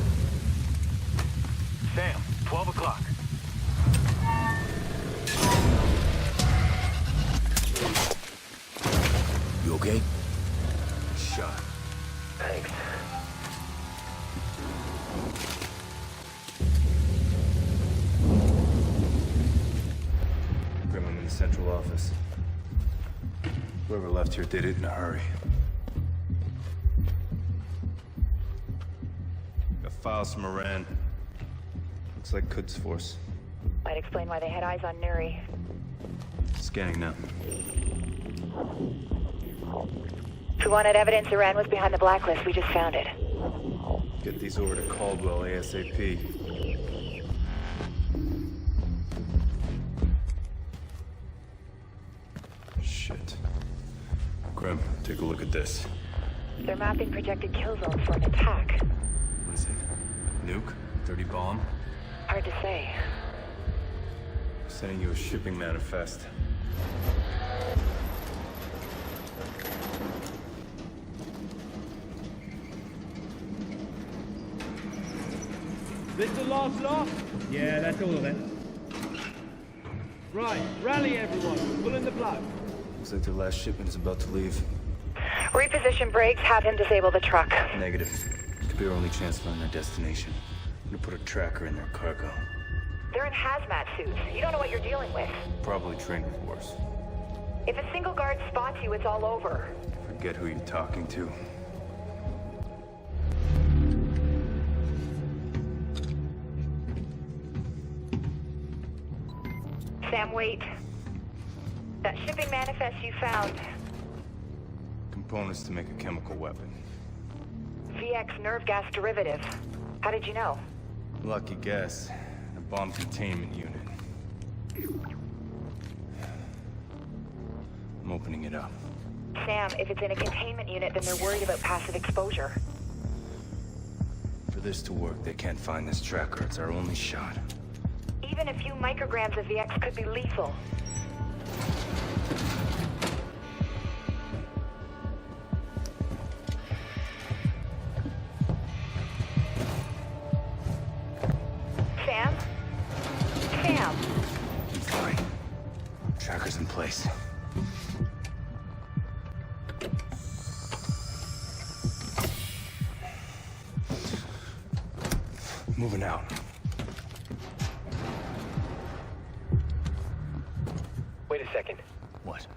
K: Sam, 12 o'clock.
B: You okay?
A: Shot.
G: Thanks.
A: Grim, I'm in the central office. Whoever left here did it in a hurry. Got files from Iran. Looks like Quds force.
R: Might explain why they had eyes on Nuri.
A: Scanning now.
R: If we wanted evidence Iran was behind the blacklist, we just found it.
A: Get these over to Caldwell ASAP. Shit. Grim, take a look at this.
R: They're mapping projected kill zones for an attack.
A: What is it? Nuke? 30 bomb?
R: Hard to say.
A: Sending you a shipping manifest.
I: This the last lot? Yeah, that's all of it. Right, rally everyone. Pull in the plug.
A: Looks like their last shipment is about to leave.
R: Reposition Briggs, have him disable the truck.
A: Negative. Could be our only chance to learn their destination. I'm gonna put a tracker in their cargo.
R: They're in hazmat suits. You don't know what you're dealing with.
A: Probably trained with worse.
R: If a single guard spots you, it's all over.
A: Forget who you're talking to.
R: Sam, wait. That shipping manifest you found.
A: Components to make a chemical weapon.
R: VX nerve gas derivative. How did you know?
A: Lucky guess. A bomb containment unit. I'm opening it up.
R: Sam, if it's in a containment unit, then they're worried about passive exposure.
A: For this to work, they can't find this tracker. It's our only shot.
R: Even a few micrograms of VX could be lethal. Sam? Sam!
A: I'm fine. Tracker's in place. Moving out.
G: Wait a second.
A: What?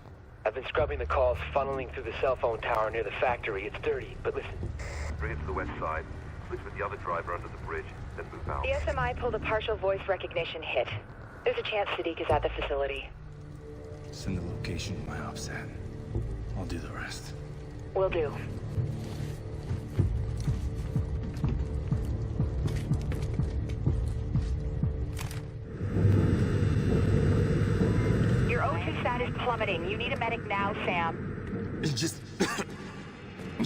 G: I've been scrubbing the calls funneling through the cell phone tower near the factory. It's dirty, but listen.
V: Bring it to the west side. Switch with the other driver under the bridge, then move out.
R: The SMI pulled a partial voice recognition hit. There's a chance Sadiq is at the facility.
A: Send the location to my ops at. I'll do the rest.
R: Will do. Your O2 stat is plummeting. You need a medic now, Sam.
B: Just...
K: He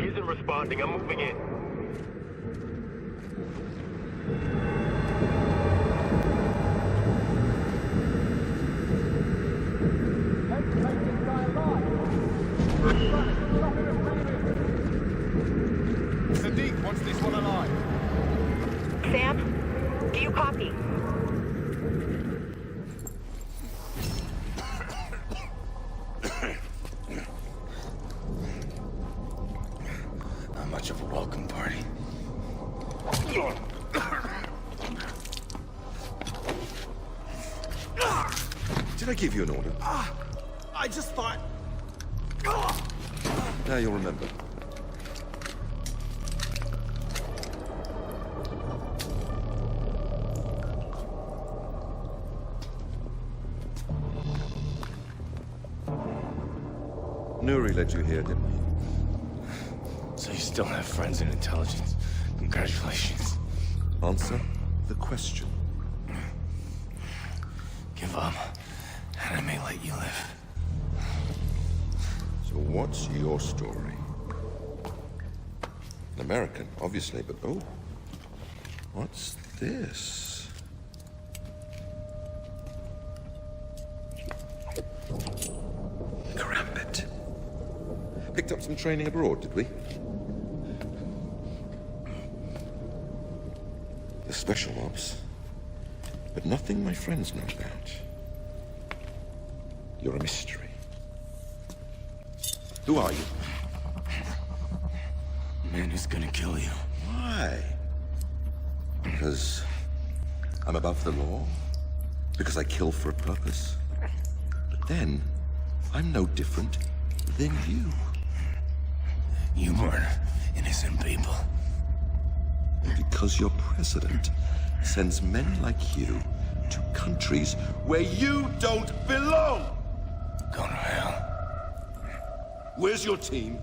K: isn't responding. I'm moving in.
M: Sadiq wants this one alive.
R: Sam, do you copy?
A: Not much of a welcome party.
T: Did I give you an order?
M: I just thought...
T: Now you'll remember. Nuri led you here, didn't he?
A: So you still have friends in intelligence. Congratulations.
T: Answer the question.
A: Give up, and I may let you live.
T: So what's your story? An American, obviously, but oh. What's this? Karambit. Picked up some training abroad, did we? The special ops. But nothing my friends know about. You're a mystery. Who are you?
B: Man who's gonna kill you.
T: Why? Because I'm above the law? Because I kill for a purpose? But then, I'm no different than you.
B: You murder innocent people.
T: Because your president sends men like you to countries where you don't belong!
B: Go to hell.
T: Where's your team?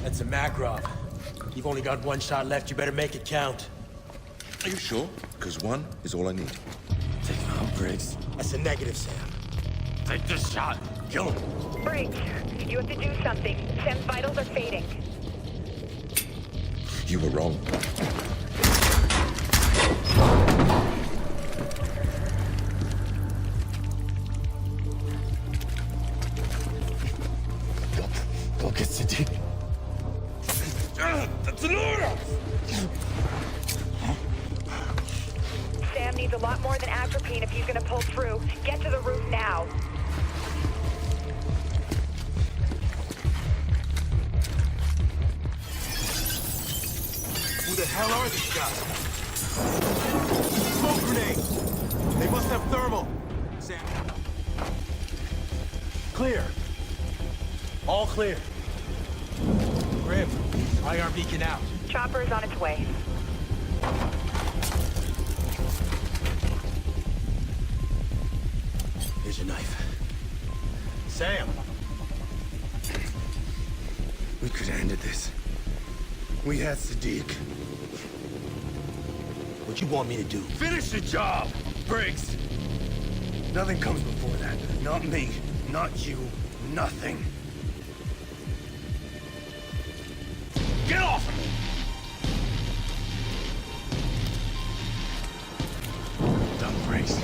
B: That's a Makarov. You've only got one shot left. You better make it count.
T: Are you sure? Because one is all I need.
B: Take him out, Briggs. That's a negative, Sam. Take this shot. Kill him.
R: Briggs, you have to do something. Sam's vitals are fading.
T: You were wrong.
B: Go get Sadiq. That's an order!
R: Sam needs a lot more than atropine if he's gonna pull through. Get to the roof now.
B: Who the hell are these guys? Smoke grenade! They must have thermal. Sam. Clear. All clear. Grim, IR beacon out.
R: Chopper is on its way.
B: Here's your knife. Sam! We could have ended this. We had Sadiq. What you want me to do?
A: Finish the job, Briggs! Nothing comes before that. Not me, not you, nothing. Get off of me! Done, Briggs.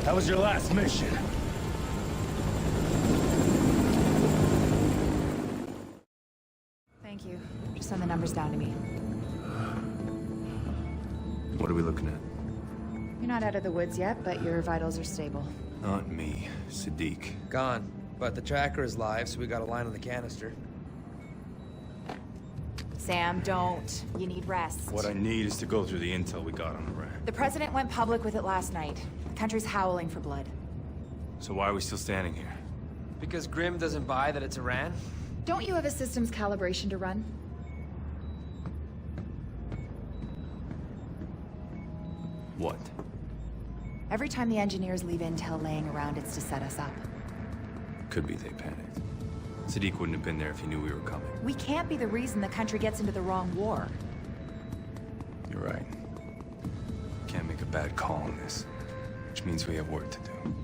A: That was your last mission.
P: Thank you. Just send the numbers down to me.
E: What are we looking at?
P: You're not out of the woods yet, but your vitals are stable.
E: Not me. Sadiq.
F: Gone. But the tracker is live, so we got a line on the canister.
P: Sam, don't. You need rest.
E: What I need is to go through the intel we got on Iran.
P: The president went public with it last night. The country's howling for blood.
E: So why are we still standing here?
F: Because Grim doesn't buy that it's Iran?
P: Don't you have a systems calibration to run?
E: What?
P: Every time the engineers leave intel laying around, it's to set us up.
E: Could be they panicked. Sadiq wouldn't have been there if he knew we were coming.
P: We can't be the reason the country gets into the wrong war.
E: You're right. Can't make a bad call on this. Which means we have work to do.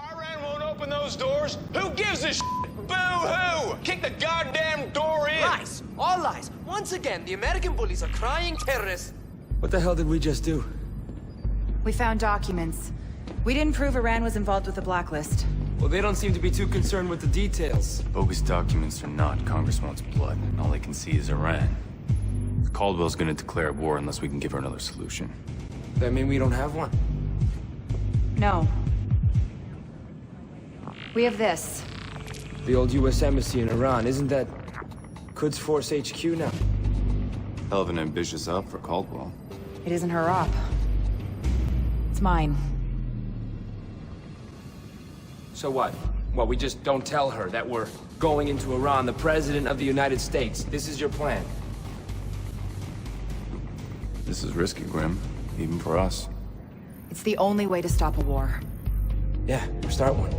H: Iran won't open those doors. Who gives a shit? Boo-hoo! Kick the goddamn door in!
F: Lies! All lies! Once again, the American bullies are crying terrorists. What the hell did we just do?
P: We found documents. We didn't prove Iran was involved with the blacklist.
U: Well, they don't seem to be too concerned with the details.
E: Bogus documents or not, Congress wants blood. All they can see is Iran. Caldwell's gonna declare war unless we can give her another solution.
F: That mean we don't have one?
P: No. We have this.
U: The old U.S. Embassy in Iran, isn't that Quds Force HQ now?
E: Hell of an ambitious op for Caldwell.
P: It isn't her op. It's mine.
U: So what? What, we just don't tell her that we're going into Iran, the President of the United States. This is your plan.
E: This is risky, Grim. Even for us.
P: It's the only way to stop a war.
U: Yeah, start one.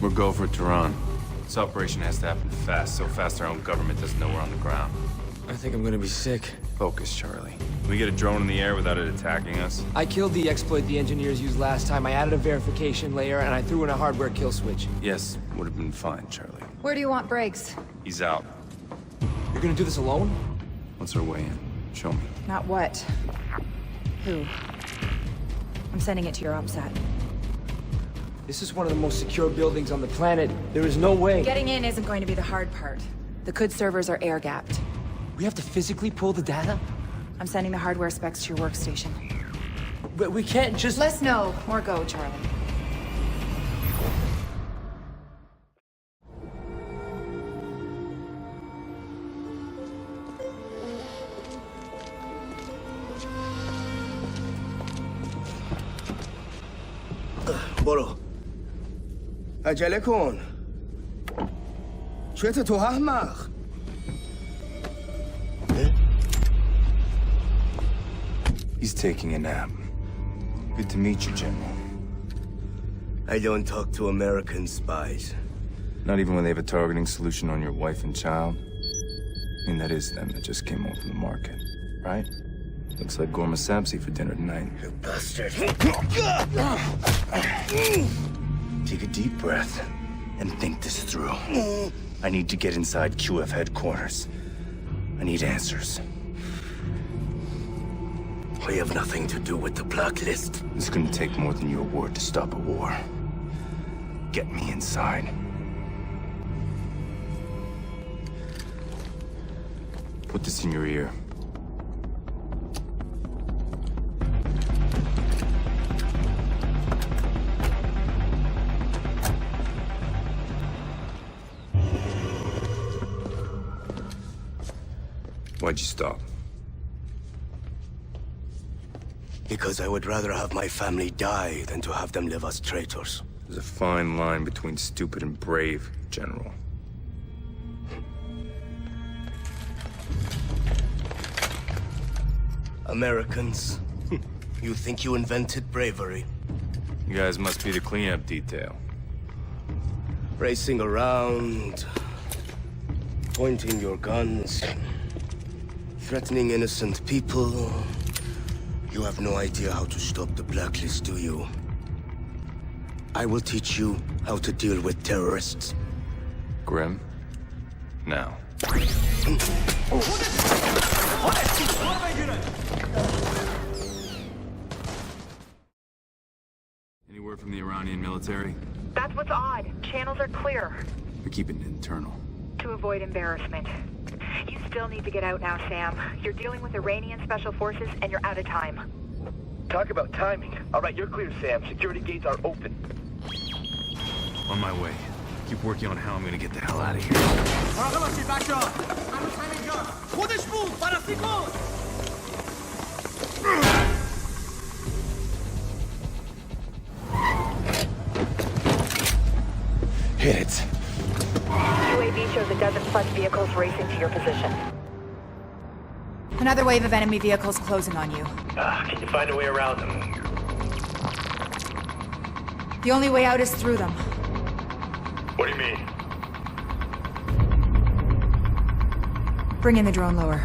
E: We're go for Tehran. This operation has to happen fast, so fast our own government doesn't know we're on the ground.
F: I think I'm gonna be sick.
E: Focus, Charlie. Can we get a drone in the air without it attacking us?
F: I killed the exploit the engineers used last time. I added a verification layer, and I threw in a hardware kill switch.
E: Yes, would have been fine, Charlie.
P: Where do you want Briggs?
E: He's out.
F: You're gonna do this alone?
E: What's our way in? Show me.
P: Not what. Who? I'm sending it to your OPSAT.
F: This is one of the most secure buildings on the planet. There is no way.
P: Getting in isn't going to be the hard part. The CUD servers are air-gapped.
F: We have to physically pull the data?
P: I'm sending the hardware specs to your workstation.
F: But we can't just...
P: Less know, more go, Charlie.
J: برو عجله کن چته تو احمق
A: He's taking a nap. Good to meet you, General.
J: I don't talk to American spies.
A: Not even when they have a targeting solution on your wife and child? I mean, that is them that just came home from the market, right? Looks like Gorma Sapsi for dinner tonight.
J: You bastard.
A: Take a deep breath and think this through. I need to get inside QF headquarters. I need answers.
J: We have nothing to do with the blacklist.
A: It's gonna take more than your word to stop a war. Get me inside. Put this in your ear. Why'd you stop?
J: Because I would rather have my family die than to have them live as traitors.
A: There's a fine line between stupid and brave, General.
J: Americans, you think you invented bravery?
E: You guys must be the cleanup detail.
J: Racing around, pointing your guns, threatening innocent people. You have no idea how to stop the blacklist, do you? I will teach you how to deal with terrorists.
E: Grim? Now. Any word from the Iranian military?
R: That's what's odd. Channels are clear.
E: We're keeping it internal.
R: To avoid embarrassment. You still need to get out now, Sam. You're dealing with Iranian special forces and you're out of time.
G: Talk about timing. All right, you're clear, Sam. Security gates are open.
E: On my way. Keep working on how I'm gonna get the hell out of here.
A: Hit it.
R: UAV shows a dozen plus vehicles racing to your position.
P: Another wave of enemy vehicles closing on you.
K: Can you find a way around them?
P: The only way out is through them.
K: What do you mean?
P: Bring in the drone lower.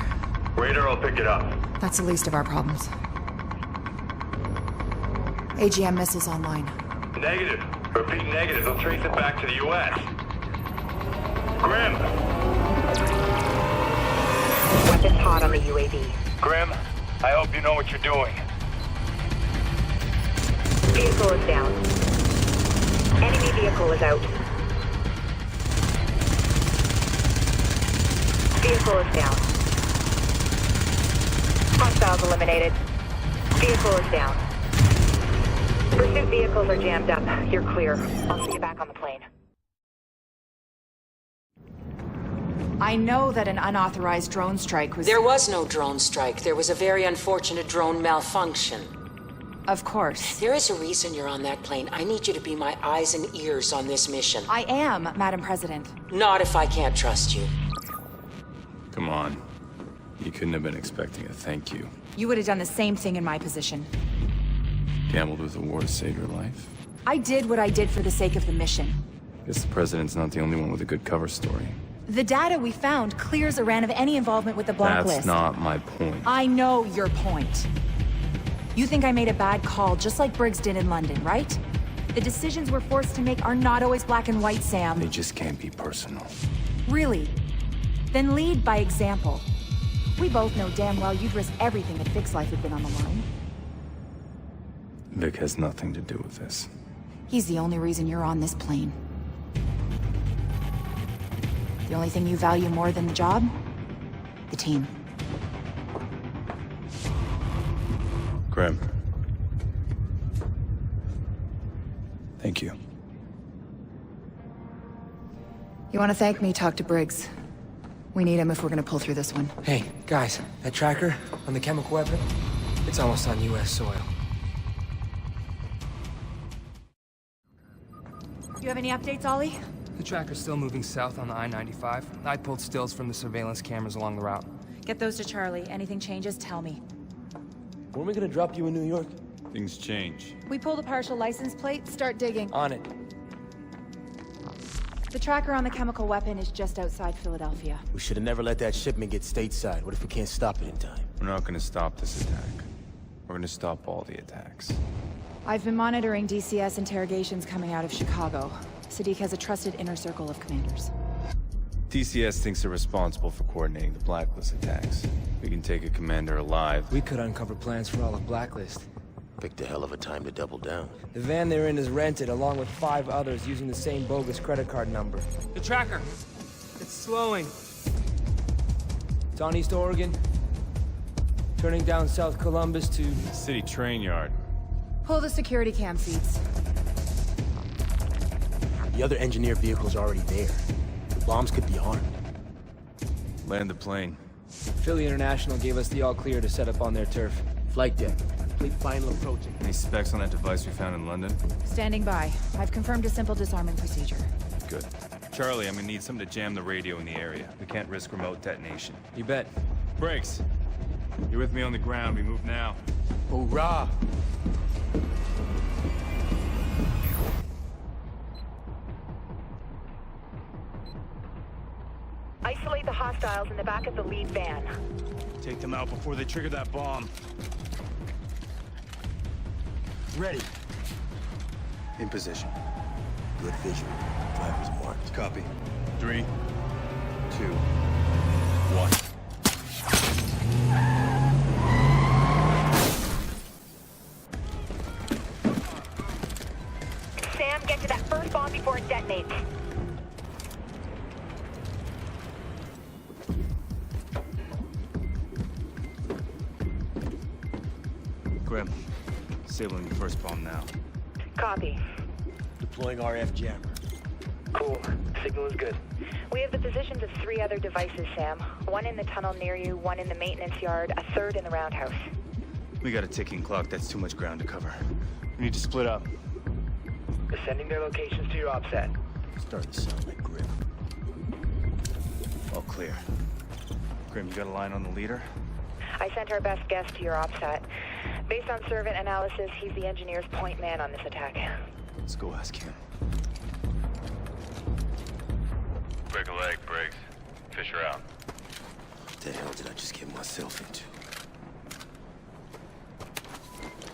K: Radar will pick it up.
P: That's the least of our problems. AGM missiles online.
K: Negative. Repeat negative. They'll trace it back to the U.S. Grim!
R: Weapons hot on the UAV.
K: Grim, I hope you know what you're doing.
R: Vehicle is down. Enemy vehicle is out. Vehicle is down. Hostiles eliminated. Vehicle is down. Pursuit vehicles are jammed up. You're clear. I'll see you back on the plane.
P: I know that an unauthorized drone strike was...
N: There was no drone strike. There was a very unfortunate drone malfunction.
P: Of course.
N: There is a reason you're on that plane. I need you to be my eyes and ears on this mission.
P: I am, Madam President.
N: Not if I can't trust you.
E: Come on. You couldn't have been expecting a thank you.
P: You would have done the same thing in my position.
E: Gambled with a war to save your life?
P: I did what I did for the sake of the mission.
A: Guess the president's not the only one with a good cover story.
P: The data we found clears Iran of any involvement with the blacklist.
A: That's not my point.
P: I know your point. You think I made a bad call, just like Briggs did in London, right? The decisions we're forced to make are not always black and white, Sam.
A: They just can't be personal.
P: Really? Then lead by example. We both know damn well you'd risk everything if Vic's life had been on the line.
A: Vic has nothing to do with this.
P: He's the only reason you're on this plane. The only thing you value more than the job? The team.
A: Grim. Thank you.
P: You want to thank me, talk to Briggs. We need him if we're gonna pull through this one.
F: Hey, guys, that tracker on the chemical weapon, it's almost on U.S. soil.
P: You have any updates, Ollie?
L: The tracker's still moving south on the I-95. I pulled stills from the surveillance cameras along the route.
P: Get those to Charlie. Anything changes, tell me.
F: When are we gonna drop you in New York?
A: Things change.
P: We pulled a partial license plate, start digging.
F: On it.
P: The tracker on the chemical weapon is just outside Philadelphia.
B: We should have never let that shipment get stateside. What if we can't stop it in time?
A: We're not gonna stop this attack. We're gonna stop all the attacks.
P: I've been monitoring DCS interrogations coming out of Chicago. Sadiq has a trusted inner circle of commanders.
A: DCS thinks they're responsible for coordinating the Blacklist attacks. We can take a commander alive.
F: We could uncover plans for all of Blacklist.
B: Picked a hell of a time to double down.
F: The van they're in is rented, along with 5 others using the same bogus credit card number.
L: The tracker! It's slowing.
F: It's on East Oregon. Turning down South Columbus to...
A: City train yard.
P: Pull the security cam feeds.
B: The other engineer vehicle's already there. The bombs could be armed.
A: Land the plane.
F: Philly International gave us the all-clear to set up on their turf.
B: Flight deck. Complete final approaching.
A: Any specs on that device we found in London?
P: Standing by. I've confirmed a simple disarming procedure.
A: Good. Charlie, I'm gonna need something to jam the radio in the area. We can't risk remote detonation.
F: You bet.
A: Briggs, you're with me on the ground. We move now.
B: Hoorah!
R: Isolate the hostiles in the back of the lead van.
K: Take them out before they trigger that bomb.
B: Ready. In position. Good vision. Driver's marked.
K: Copy. 3, 2, 1.
R: Sam, get to that first bomb before it detonates.
E: Grim, disabling the first bomb now.
R: Copy.
B: Deploying RF jammer.
G: Cool. Signal is good.
R: We have the positions of 3 other devices, Sam. 1 in the tunnel near you, 1 in the maintenance yard, a 3rd in the roundhouse.
E: We got a ticking clock. That's too much ground to cover. We need to split up.
G: Sending their locations to your OPSAT.
B: Starting to sound like Grim.
E: All clear. Grim, you got a line on the leader?
R: I sent our best guess to your OPSAT. Based on servant analysis, he's the engineer's point man on this attack.
E: Let's go ask him.
K: Break a leg, Briggs. Fisher out.
B: What the hell did I just get myself into?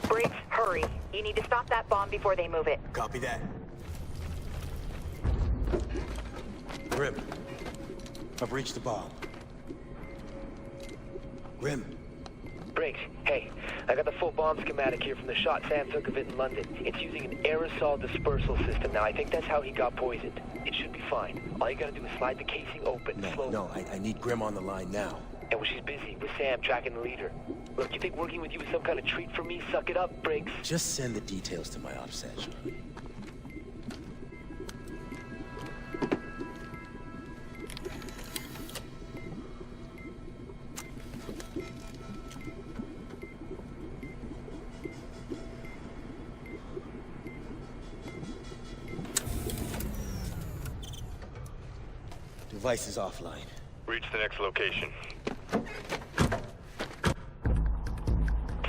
R: Briggs, hurry. You need to stop that bomb before they move it.
B: Copy that. Grim. I've reached the bomb. Grim.
G: Briggs, hey, I got the full bomb schematic here from the shot Sam took of it in London. It's using an aerosol dispersal system. Now, I think that's how he got poisoned. It should be fine. All you gotta do is slide the casing open slowly.
B: No, I need Grim on the line now.
G: And when she's busy with Sam tracking the leader. Look, you think working with you is some kind of treat for me? Suck it up, Briggs.
B: Just send the details to my OPSAT, Charlie. Device is offline.
K: Reach the next location.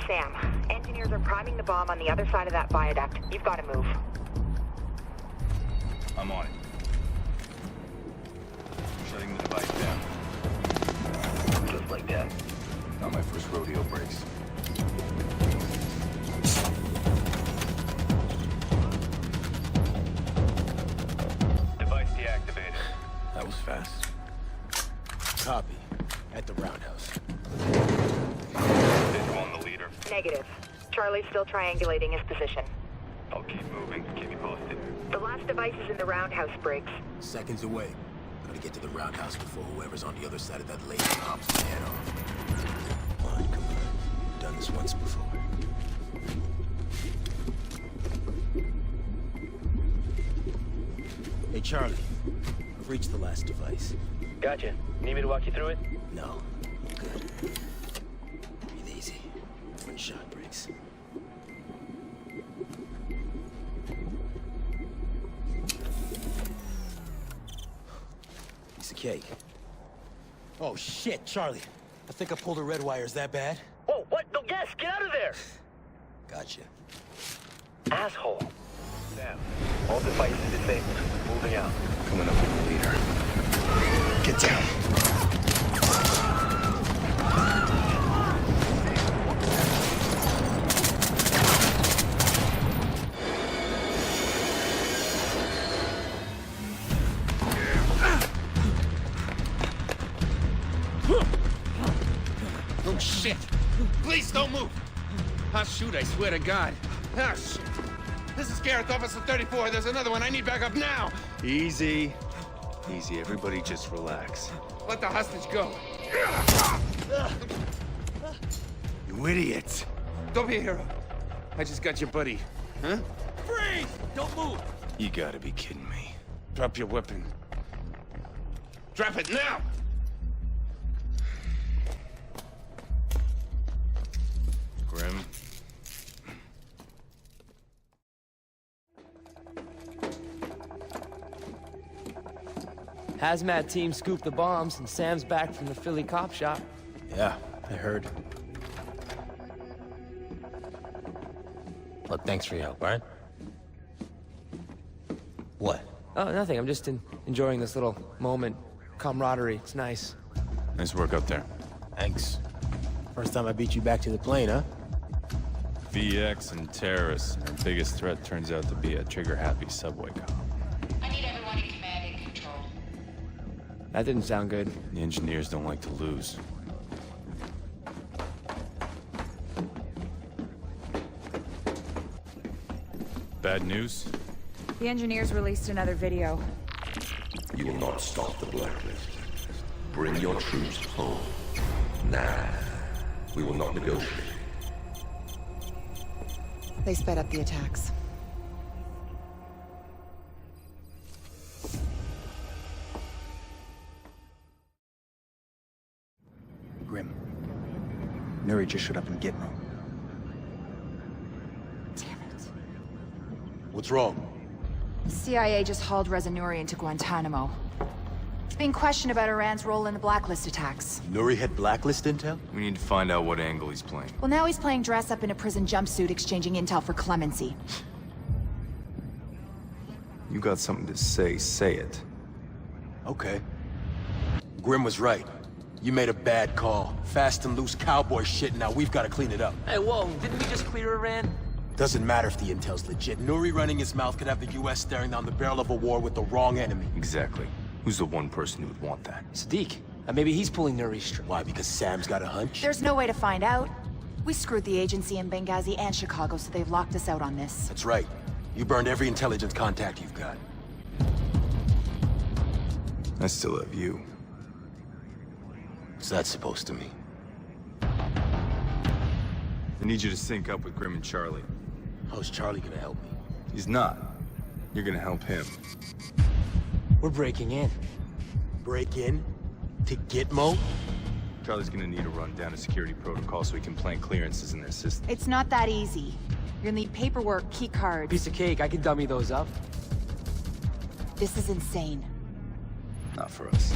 R: Sam, engineers are priming the bomb on the other side of that viaduct. You've got to move.
E: I'm on it. Setting the device down.
G: Just like that.
A: Not my first rodeo breaks.
K: Device deactivated.
B: That was fast. Copy. At the roundhouse.
K: Visual on the leader.
R: Negative. Charlie's still triangulating his position.
K: I'll keep moving. Keep me posted.
R: The last device is in the roundhouse, Briggs.
B: Seconds away. Gotta get to the roundhouse before whoever's on the other side of that lady pops my head off. Come on, come on. We've done this once before. Hey, Charlie. I've reached the last device.
G: Gotcha. Need me to walk you through it?
B: No. Good. Breathe easy. One shot, Briggs. Piece of cake. Oh, shit, Charlie. I think I pulled a red wire. Is that bad?
G: Whoa, what? No, yes, get out of there!
B: Gotcha.
G: Asshole. Sam, all devices disabled. Moving out.
A: Coming up with the leader. Get down.
H: Oh, shit! Please don't move! I'll shoot, I swear to God. Ah, shit. This is Gareth, Officer 34. There's another one. I need backup now!
A: Easy. Easy, everybody just relax.
H: Let the hostage go.
A: You idiot!
H: Don't be a hero. I just got your buddy. Huh?
B: Freeze! Don't move!
A: You gotta be kidding me.
H: Drop your weapon. Drop it now!
E: Grim.
F: Hazmat team scooped the bombs, and Sam's back from the Philly cop shop.
B: Yeah, I heard. Look, thanks for your help, all right? What?
F: Oh, nothing. I'm just enjoying this little moment. Camaraderie. It's nice.
E: Nice work up there.
B: Thanks. First time I beat you back to the plane, huh?
E: VX and terrorists. Our biggest threat turns out to be a trigger-happy subway cop.
N: I need everyone in command and control.
F: That didn't sound good.
E: The engineers don't like to lose. Bad news?
P: The engineers released another video.
T: You will not stop the blacklist. Bring your troops home. Nah, we will not negotiate.
P: They sped up the attacks.
Q: Grim. Nuri just showed up in Gitmo.
B: What's wrong?
P: CIA just hauled Reza Nouri into Guantanamo. He's being questioned about Iran's role in the blacklist attacks.
B: Nouri had blacklist intel?
E: We need to find out what angle he's playing.
P: Well, now he's playing dress up in a prison jumpsuit, exchanging intel for clemency.
A: You got something to say it.
B: Okay. Grim was right. You made a bad call. Fast and loose cowboy shit, now we've got to clean it up.
F: Hey, whoa, didn't we just clear Iran?
B: Doesn't matter if the intel's legit. Nouri running his mouth could have the US staring down the barrel of a war with the wrong enemy.
A: Exactly. Who's the one person who would want that?
F: Sadiq. Maybe he's pulling Nuri's string.
B: Why, because Sam's got a hunch?
P: There's no way to find out. We screwed the agency in Benghazi and Chicago, so they've locked us out on this.
B: That's right. You burned every intelligence contact you've got.
A: I still have you.
B: What's that supposed to mean?
E: I need you to sync up with Grim and Charlie.
B: How's Charlie gonna help me?
E: He's not. You're gonna help him.
F: We're breaking in.
B: Break in? To Gitmo?
E: Charlie's gonna need to run down a security protocol so he can plant clearances in their system.
P: It's not that easy. You're gonna need paperwork, key cards.
F: Piece of cake. I can dummy those up.
P: This is insane.
A: Not for us.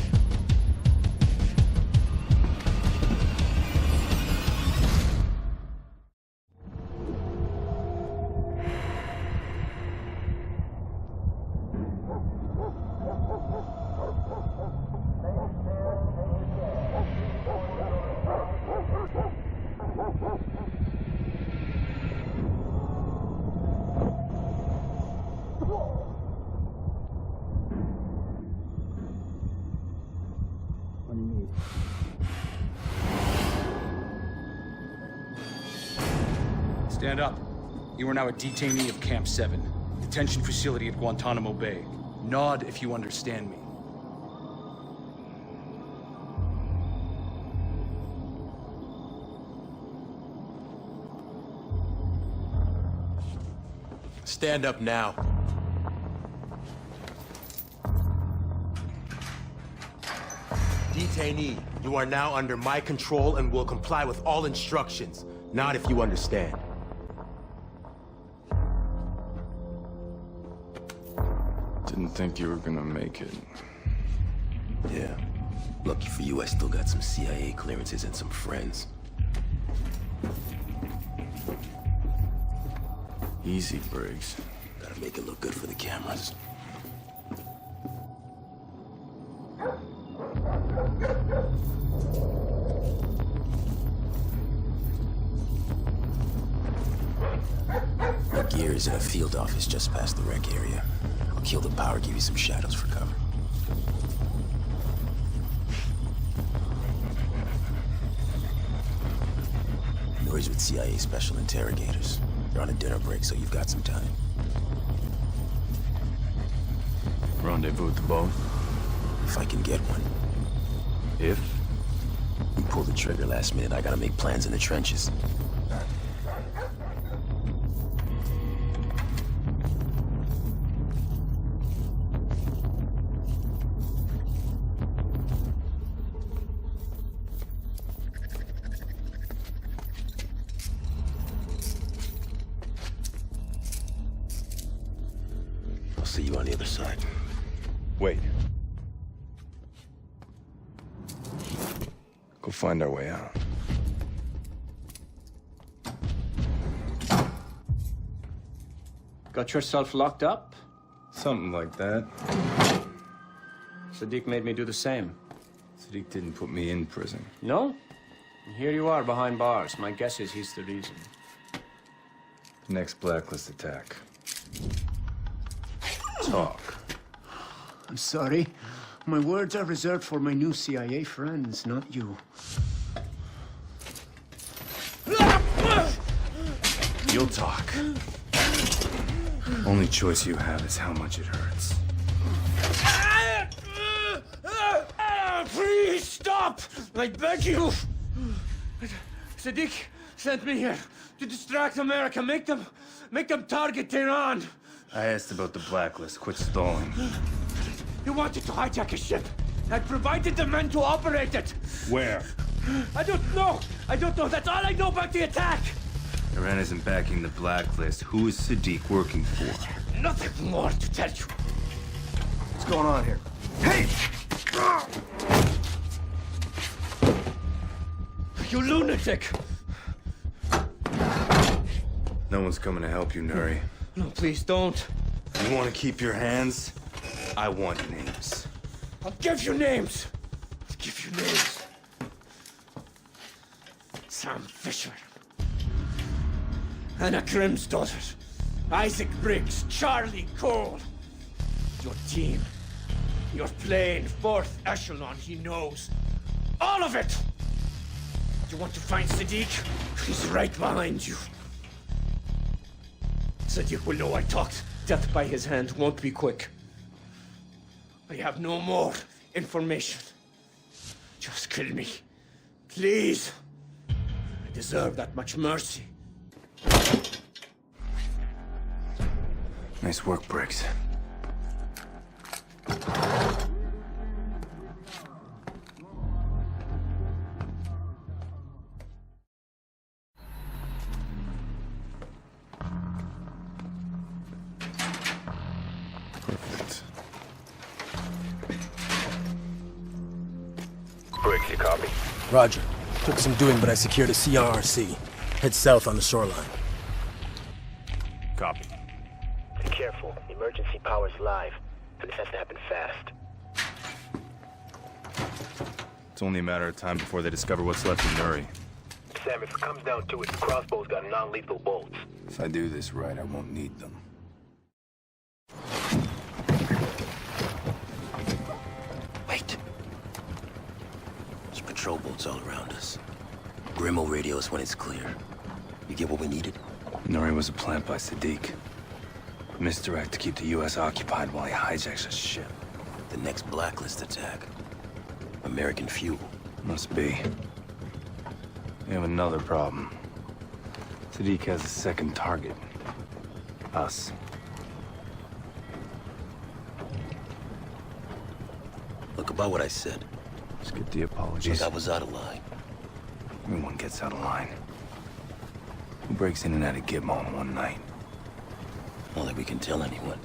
C: Stand up. You are now a detainee of Camp 7, detention facility at Guantanamo Bay. Nod if you understand me.
B: Stand up now. Detainee, you are now under my control and will comply with all instructions. Not if you understand.
A: Didn't think you were gonna make it.
B: Yeah. Lucky for you, I still got some CIA clearances and some friends.
A: Easy, Briggs.
B: Gotta make it look good for the cameras. My gear is in a field office just past the rec area. I'll kill the power, give you some shadows for cover. Nouri's with CIA special interrogators. They're on a dinner break, so you've got some time.
A: Rendezvous with the boat?
B: If I can get one.
A: If?
B: You pull the trigger last minute, I gotta make plans in the trenches. I'll see you on the other side.
A: Wait. Go find our way out.
U: Got yourself locked up?
A: Something like that.
U: Sadiq made me do the same.
A: Sadiq didn't put me in prison.
U: No? And here you are behind bars. My guess is he's the reason.
A: The next blacklist attack. Talk.
U: I'm sorry. My words are reserved for my new CIA friends, not you.
A: You'll talk. Only choice you have is how much it hurts.
Q: Please stop! I beg you! Sadiq sent me here to distract America. Make them target Tehran.
A: I asked about the blacklist. Quit stalling.
Q: You wanted to hijack a ship. I provided the men to operate it.
A: Where?
Q: I don't know. That's all I know about the attack.
A: Iran isn't backing the blacklist. Who is Sadiq working for?
Q: Nothing more to tell you.
F: What's going on here?
Q: Hey! You lunatic!
A: No one's coming to help you, Nuri.
Q: No, please don't.
A: You want to keep your hands? I want names.
Q: I'll give you names. Sam Fisher. Anna Grimm's daughter. Isaac Briggs. Charlie Cole. Your team. Your plane. 4th echelon. He knows. All of it! You want to find Sadiq? He's right behind you. Sadiq will know I talked. Death by his hand won't be quick. I have no more information. Just kill me. Please. I deserve that much mercy.
A: Nice work, Briggs. Perfect.
V: Briggs, you copy?
B: Roger. Took some doing, but I secured a CRRC. Head south on the shoreline.
A: Copy.
G: Be careful. Emergency power's live. And this has to happen fast.
A: It's only a matter of time before they discover what's left of Nuri.
G: Sam, if it comes down to it, the crossbow's got non-lethal bolts.
A: If I do this right, I won't need them.
B: Wait. There's patrol boats all around us. Grimm will radio us when it's clear. You get what we needed?
A: Nuri was a plant by Sadiq. Misdirect to keep the U.S. occupied while he hijacks a ship.
B: The next blacklist attack. American fuel.
A: Must be. We have another problem. Sadiq has a second target. Us.
B: Look, about what I said.
A: Just get the apologies.
B: Look, I was out of line.
A: Everyone gets out of line. Who breaks in and out of Gitmo in one night?
B: Not that we can tell anyone.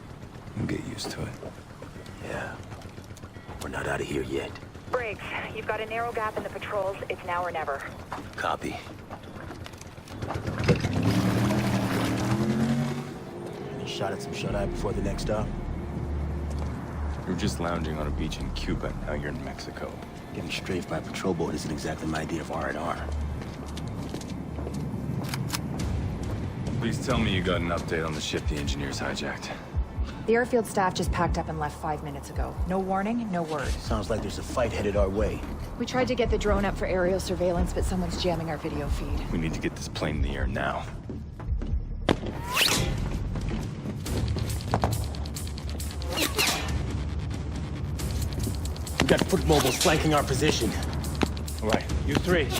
A: We'll get used to it.
B: Yeah. We're not out of here yet.
R: Briggs, you've got a narrow gap in the patrols. It's now or never.
B: Copy. Any shot at some shut-eye before the next stop?
A: You were just lounging on a beach in Cuba. Now you're in Mexico.
B: Getting strafed by a patrol boat isn't exactly my idea of R&R.
A: Please tell me you got an update on the ship the engineers hijacked.
P: The airfield staff just packed up and left 5 minutes ago. No warning, no word.
B: Sounds like there's a fight headed our way.
P: We tried to get the drone up for aerial surveillance, but someone's jamming our video feed.
A: We need to get this plane in the air now.
B: We've got foot mobiles flanking our position.
O: All right, you three.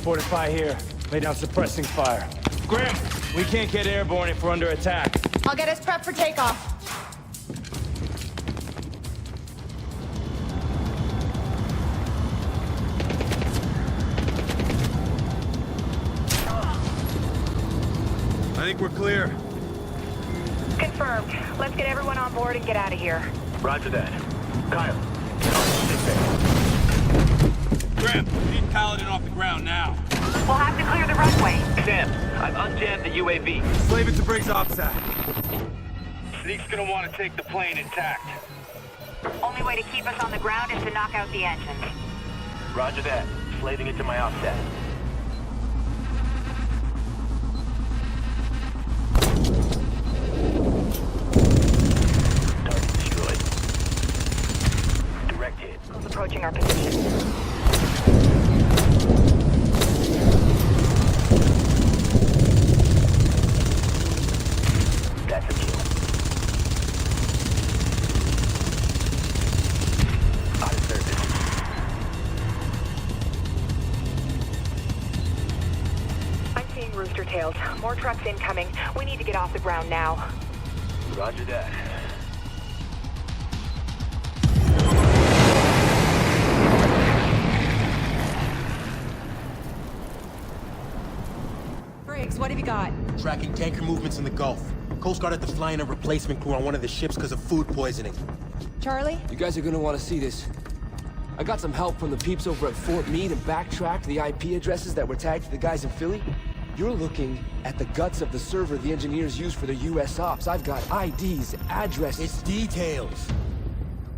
O: Fortify here. Lay down suppressing fire. Grim, we can't get airborne if we're under attack.
P: I'll get us prepped for takeoff.
E: I think we're clear.
R: Confirmed. Let's get everyone on board and get out of here.
K: Roger that. Kyle.
O: Grim, we need Paladin off the ground now.
R: We'll have to clear the runway.
K: Sam, I've unjammed the UAV.
E: Slave it to Briggs' OPSAT.
K: Sadiq's gonna want to take the plane intact.
R: Only way to keep us on the ground is to knock out the engines.
K: Roger that. Slaving it to my OPSAT. Target destroyed. Direct hit.
R: Approaching our position.
K: That's a kill. Out of service.
R: I'm seeing rooster tails. More trucks incoming. We need to get off the ground now.
K: Roger that.
P: Briggs, what have you got?
B: Tracking tanker movements in the Gulf. Coast Guard had to fly in a replacement crew on one of the ships because of food poisoning.
P: Charlie?
F: You guys are gonna want to see this. I got some help from the peeps over at Fort Meade and backtracked the IP addresses that were tagged to the guys in Philly. You're looking at the guts of the server the engineers use for their US ops. I've got IDs, addresses.
B: It's details.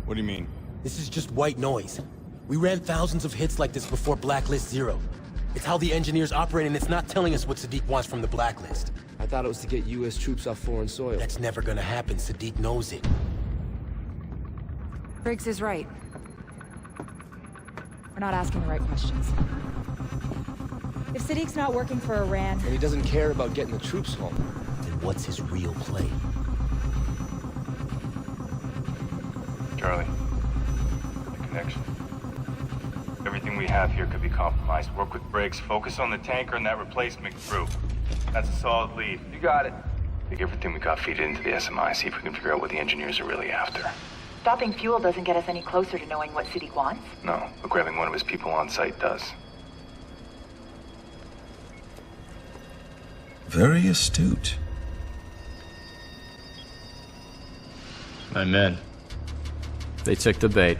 A: What do you mean?
B: This is just white noise. We ran thousands of hits like this before Blacklist Zero. It's how the engineers operate, and it's not telling us what Sadiq wants from the Blacklist.
F: I thought it was to get US troops off foreign soil.
B: That's never gonna happen. Sadiq knows it.
P: Briggs is right. We're not asking the right questions. If Sadiq's not working for Iran...
F: And he doesn't care about getting the troops home.
B: Then what's his real play?
E: Charlie, the connection. Everything we have here could be compromised. Work with Briggs, focus on the tanker and that replacement crew. That's a solid lead.
F: You got it.
E: Take everything we got, feed it into the SMI, see if we can figure out what the engineers are really after.
R: Stopping fuel doesn't get us any closer to knowing what Sadiq wants.
E: No, but grabbing one of his people on site does.
T: Very astute.
U: My men. They took the bait.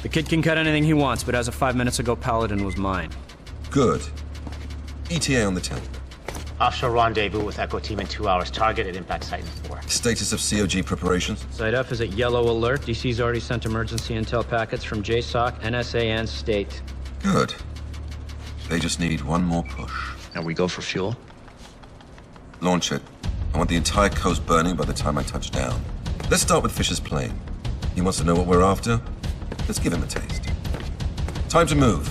U: The kid can cut anything he wants, but as of 5 minutes ago, Paladin was mine.
T: Good. ETA on the tank.
S: Offshore rendezvous with Echo Team in 2 hours. Target at impact site in 4.
T: Status of COG preparations?
U: Site F is at yellow alert. DC's already sent emergency intel packets from JSOC, NSA, and State.
T: Good. They just need one more push.
S: And we go for fuel?
T: Launch it. I want the entire coast burning by the time I touch down. Let's start with Fisher's plane. He wants to know what we're after. Let's give him a taste. Time to move.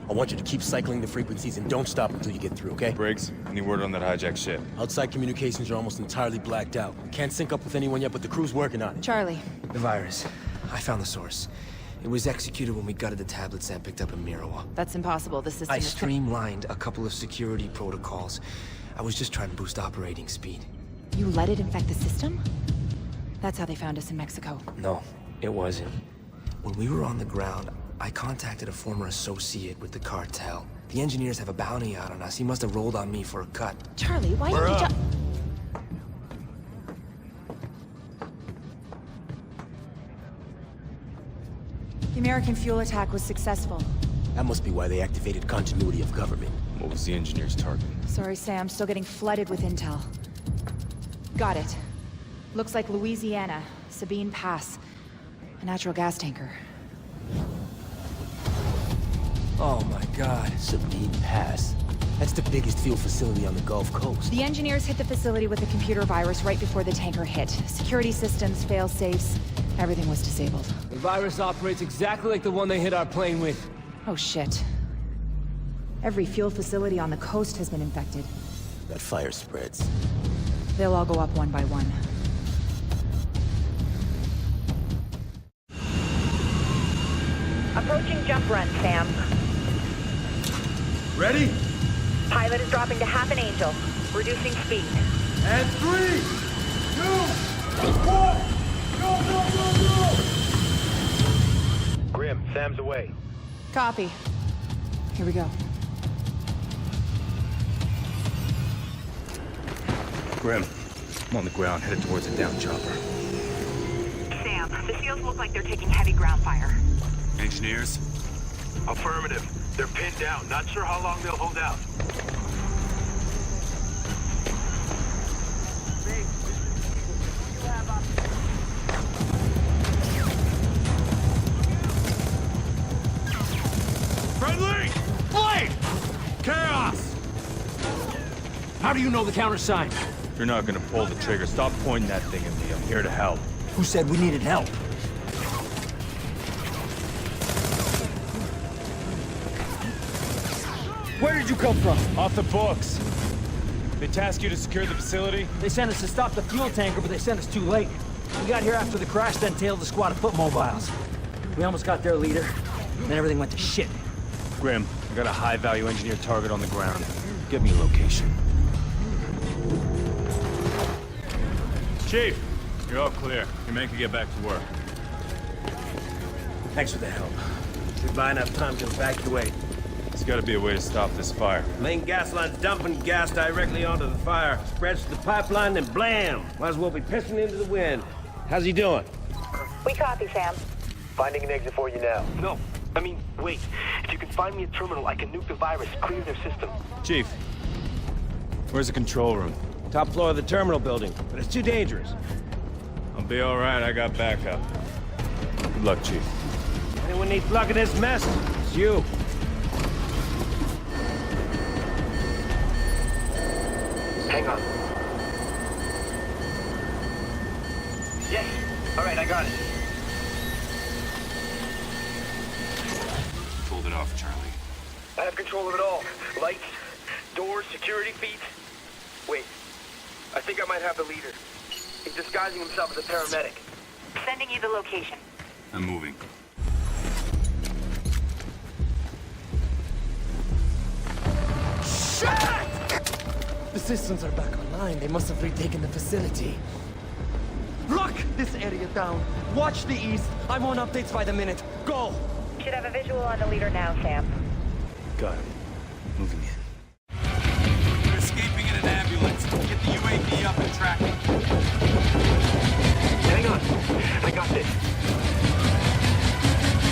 B: I want you to keep cycling the frequencies and don't stop until you get through, okay?
E: Briggs, any word on that hijacked ship?
B: Outside communications are almost entirely blacked out. Can't sync up with anyone yet, but the crew's working on it.
P: Charlie.
F: The virus. I found the source. It was executed when we gutted the tablets Sam picked up in Mirawa.
P: That's impossible. The system
F: I
P: is...
F: streamlined a couple of security protocols. I was just trying to boost operating speed.
P: You let it infect the system? That's how they found us in Mexico.
F: No, it wasn't. When we were on the ground, I contacted a former associate with the cartel. The engineers have a bounty out on us. He must have rolled on me for a cut.
P: Charlie, why didn't you The American fuel attack was successful.
B: That must be why they activated continuity of government.
E: What was the engineer's target?
P: Sorry, Sam. Still getting flooded with intel. Got it. Looks like Louisiana, Sabine Pass. A natural gas tanker.
F: Oh my God.
B: Sabine Pass. That's the biggest fuel facility on the Gulf Coast.
P: The engineers hit the facility with a computer virus right before the tanker hit. Security systems, fail-safes, everything was disabled.
O: The virus operates exactly like the one they hit our plane with.
P: Oh shit. Every fuel facility on the coast has been infected.
B: That fire spreads.
P: They'll all go up one by one.
R: Approaching jump run, Sam.
M: Ready?
R: Pilot is dropping to half an angel. Reducing speed.
M: And 3, 2, 1, go!
K: Grim, Sam's away.
P: Copy. Here we go.
E: Grim, I'm on the ground, headed towards a down chopper.
R: Sam, the SEALs look like they're taking heavy ground fire.
E: Engineers?
K: Affirmative. They're pinned down. Not sure how long they'll hold out.
O: Friendly! Blade! Chaos! How do you know the countersign?
E: If you're not gonna pull the trigger, stop pointing that thing at me. I'm here to help.
Q: Who said we needed help? Where did you come from?
O: Off the books. They tasked you to secure the facility?
Q: They sent us to stop the fuel tanker, but they sent us too late. We got here after the crash, then tailed the squad of foot mobiles. We almost got their leader, then everything went to shit.
E: Grim, I got a high-value engineer target on the ground. Get me a location. Chief, you're all clear. Your men can get back to work.
J: Thanks for the help. Should buy enough time to evacuate.
E: There's gotta be a way to stop this fire.
J: Main gas line's dumping gas directly onto the fire. Spreads to the pipeline, then blam! Might as well be pissing into the wind. How's he doing?
R: We copy, Sam.
K: Finding an exit for you now. No, I mean, wait. If you can find me a terminal, I can nuke the virus, clear their system.
E: Chief, where's the control room?
J: Top floor of the terminal building, but it's too dangerous.
E: I'll be all right. I got backup. Good luck, Chief.
J: Anyone needs luck in this mess? It's you.
K: Hang on. Yes. All right, I got it.
E: Pulled it off, Charlie.
K: I have control of it all. Lights, doors, security feeds. Wait. I think I might have the leader. He's disguising himself as a paramedic.
R: Sending you the location.
E: I'm moving.
Q: The systems are back online. They must have retaken the facility. Lock this area down. Watch the east. I want updates by the minute. Go!
R: Should have a visual on the leader now, Sam.
E: Got him. Moving in.
D: They're escaping in an ambulance. Get the UAV up and track it.
K: Hang on. I got this.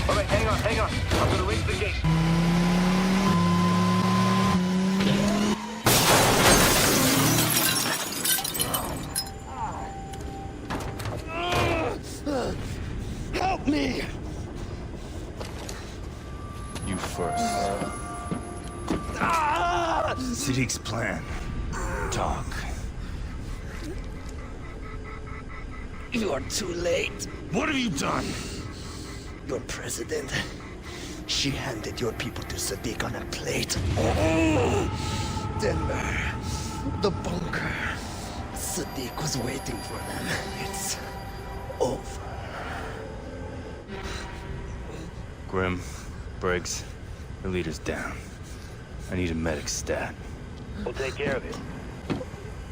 K: All right, hang on. I'm gonna raise the gate.
Q: Help me!
E: You first. Siddiq's plan. Talk.
Q: You are too late.
E: What have you done?
Q: Your president
J: She handed your people to Sadiq on a plate. Denver, the bunker. Sadiq was waiting for them. It's over.
E: Grim, Briggs, the leader's down. I need a medic stat.
G: We'll take care of it.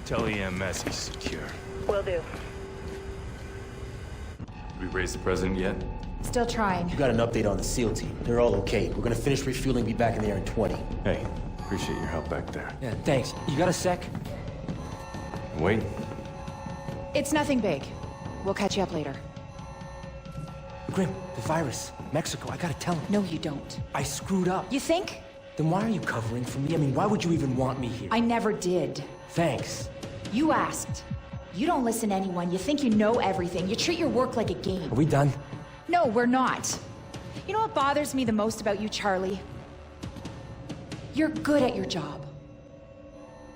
E: Tell EMS he's secure.
R: Will do.
A: Did we raise the president yet?
P: Still trying.
B: You got an update on the SEAL team. They're all okay. We're gonna finish refueling, be back in the air in 20.
A: Hey, appreciate your help back there.
F: Yeah, thanks. You got a sec?
A: Wait.
P: It's nothing big. We'll catch you up later.
F: Grim, the virus. Mexico, I gotta tell him.
P: No, you don't.
F: I screwed up.
P: You think?
F: Then why are you covering for me? I mean, why would you even want me here?
P: I never did.
F: Thanks.
P: You asked. You don't listen to anyone. You think you know everything. You treat your work like a game.
F: Are we done?
P: No, we're not. You know what bothers me the most about you, Charlie? You're good at your job.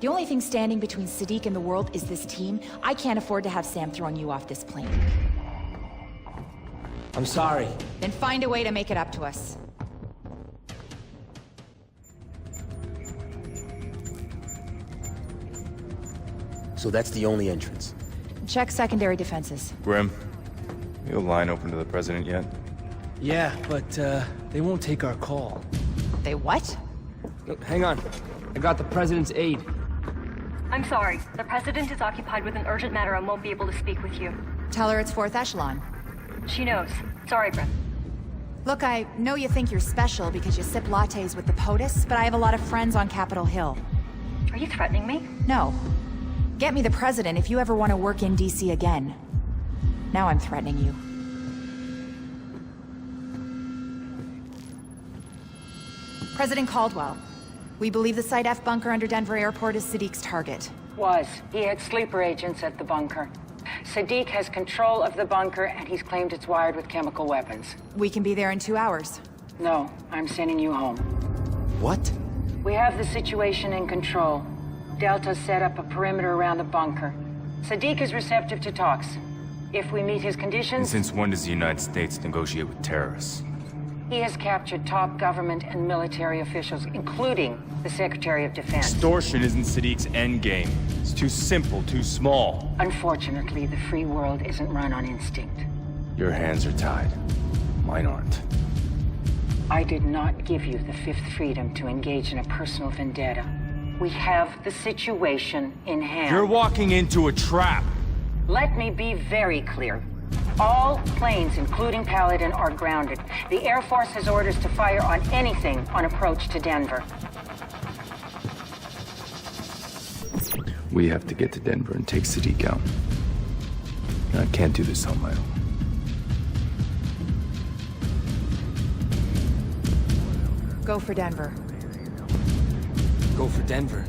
P: The only thing standing between Sadiq and the world is this team. I can't afford to have Sam throwing you off this plane.
F: I'm sorry.
P: Then find a way to make it up to us.
B: So that's the only entrance.
P: Check secondary defenses.
A: Grim, you a line open to the president yet?
F: Yeah, but they won't take our call.
P: They what?
F: Hang on. I got the president's aide.
I: I'm sorry. The president is occupied with an urgent matter and won't be able to speak with you.
P: Tell her it's 4th echelon.
I: She knows. Sorry, Brett.
P: Look, I know you think you're special because you sip lattes with the POTUS, but I have a lot of friends on Capitol Hill.
I: Are you threatening me?
P: No. Get me the president if you ever want to work in DC again. Now I'm threatening you. President Caldwell, we believe the Site F bunker under Denver Airport is Sadiq's target.
N: Was. He had sleeper agents at the bunker. Sadiq has control of the bunker, and he's claimed it's wired with chemical weapons.
P: We can be there in 2 hours.
N: No, I'm sending you home.
F: What?
N: We have the situation in control. Delta set up a perimeter around the bunker. Sadiq is receptive to talks. If we meet his
E: And
N: conditions,
E: since when does the United States negotiate with terrorists?
N: he has captured top government and military officials, including the Secretary of Defense.
E: Extortion isn't Sadiq's endgame. It's too simple, too small.
N: Unfortunately, the free world isn't run on instinct.
E: Your hands are tied. Mine aren't.
N: I did not give you the fifth freedom to engage in a personal vendetta. We have the situation in hand.
E: You're walking into a trap.
N: Let me be very clear. All planes, including Paladin, are grounded. The Air Force has orders to fire on anything on approach to Denver.
A: We have to get to Denver and take Sadiq out. I can't do this on my own.
P: Go for Denver.
F: Go for Denver.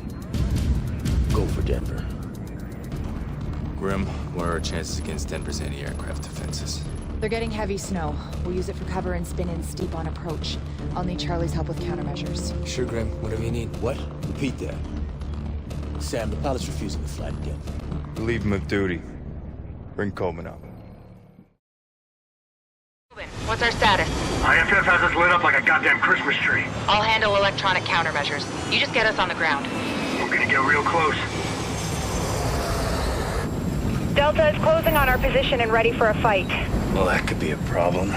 B: Go for Denver.
A: Grim, what are our chances against Denver's anti-aircraft defenses?
P: They're getting heavy snow. We'll use it for cover and spin in steep on approach. I'll need Charlie's help with countermeasures.
F: Sure, Grim. Whatever you need.
B: What? Repeat that. Sam, the pilot's refusing to fly to Denver.
E: Relieve him of duty. Bring Coleman up.
R: What's our status?
L: ISS has us lit up like a goddamn Christmas tree.
R: I'll handle electronic countermeasures. You just get us on the ground.
L: We're gonna get real close.
R: Delta is closing on our position and ready for a fight.
A: Well, that could be a problem.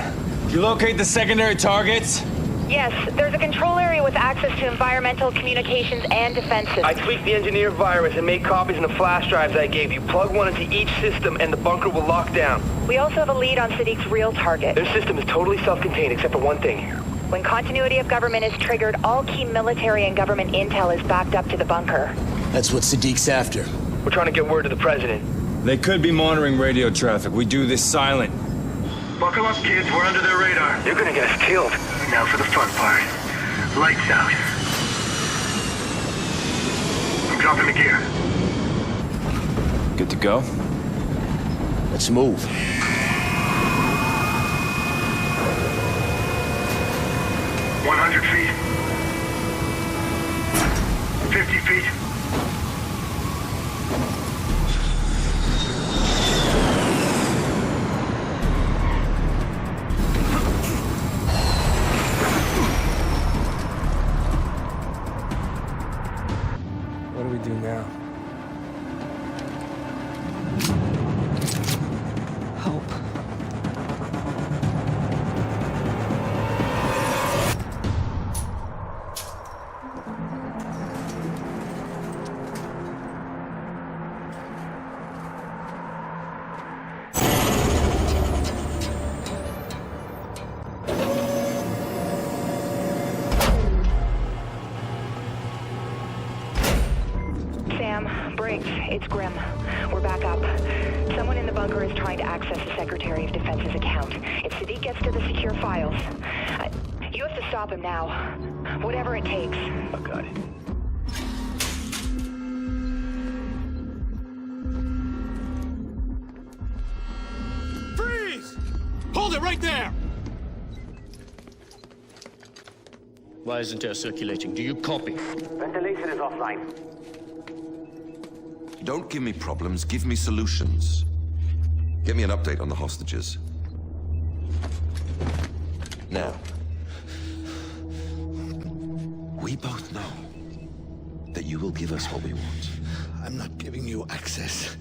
O: You locate the secondary targets?
R: Yes, there's a control area with access to environmental, communications, and defenses.
K: I tweaked the engineered virus and made copies in the flash drives I gave you. Plug one into each system and the bunker will lock down.
R: We also have a lead on Sadiq's real target.
K: Their system is totally self-contained except for one thing.
R: When continuity of government is triggered, all key military and government intel is backed up to the bunker.
B: That's what Sadiq's after.
K: We're trying to get word to the president.
E: They could be monitoring radio traffic. We do this silent.
L: Buckle up, kids. We're under their radar.
K: You're gonna get us killed.
L: Now for the fun part. Lights out. I'm dropping the gear.
E: Good to go?
B: Let's move.
L: $100 feet. 50 feet.
R: Briggs, it's Grim. We're back up. Someone in the bunker is trying to access the Secretary of Defense's account. If Sadiq gets to the secure files, you have to stop him now. Whatever it takes.
B: I got it.
O: Freeze! Hold it right there!
C: Why isn't air circulating? Do you copy?
V: Ventilation is offline.
T: Don't give me problems, give me solutions. Get me an update on the hostages. Now, we both know that you will give us what we want.
M: I'm not giving you access.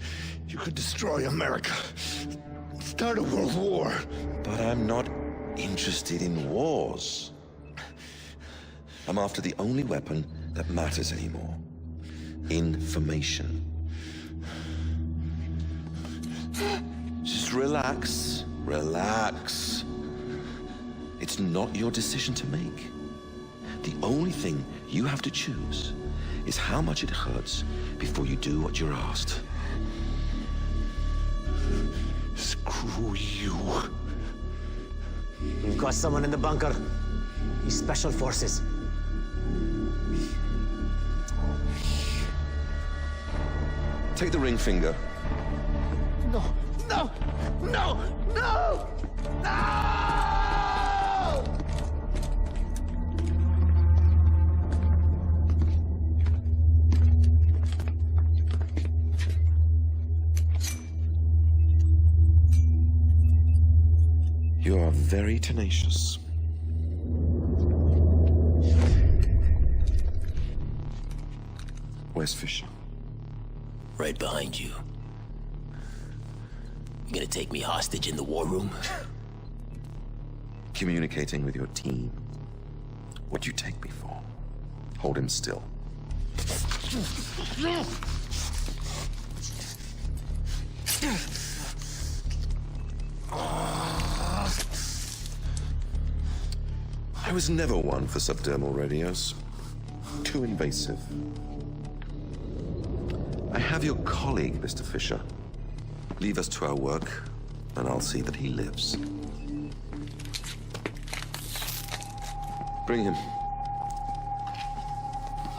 M: You could destroy America. Start a world war.
T: But I'm not interested in wars. I'm after the only weapon that matters anymore. Information. Just relax. Relax. It's not your decision to make. The only thing you have to choose is how much it hurts before you do what you're asked.
M: Screw you.
B: We've got someone in the bunker. He's Special Forces.
T: Take the ring finger.
M: No, no, no, no! No!
T: You are very tenacious. Where's Fisher?
B: Right behind you. You gonna take me hostage in the war room?
T: Communicating with your team. What do you take me for? Hold him still. I was never one for subdermal radios. Too invasive. I have your colleague, Mr. Fisher. Leave us to our work, and I'll see that he lives. Bring him.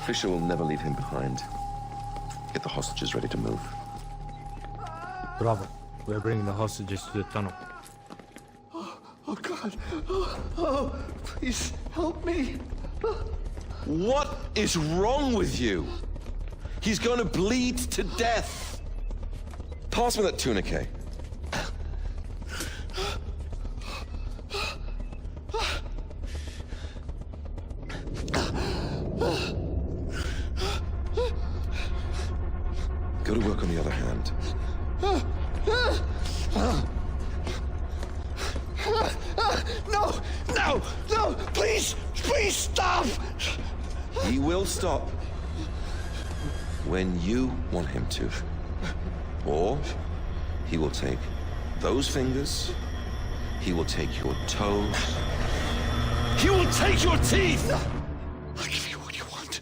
T: Fisher will never leave him behind. Get the hostages ready to move.
O: Bravo. We're bringing the hostages to the tunnel.
M: Oh, God. Oh, please help me.
T: What is wrong with you? He's going to bleed to death. Pass me that tourniquet. Go to work on the other hand.
M: No, no, no, please, please stop.
T: He will stop when you want him to. Or he will take those fingers, he will take your toes, he will take your teeth!
M: I'll give you what you want.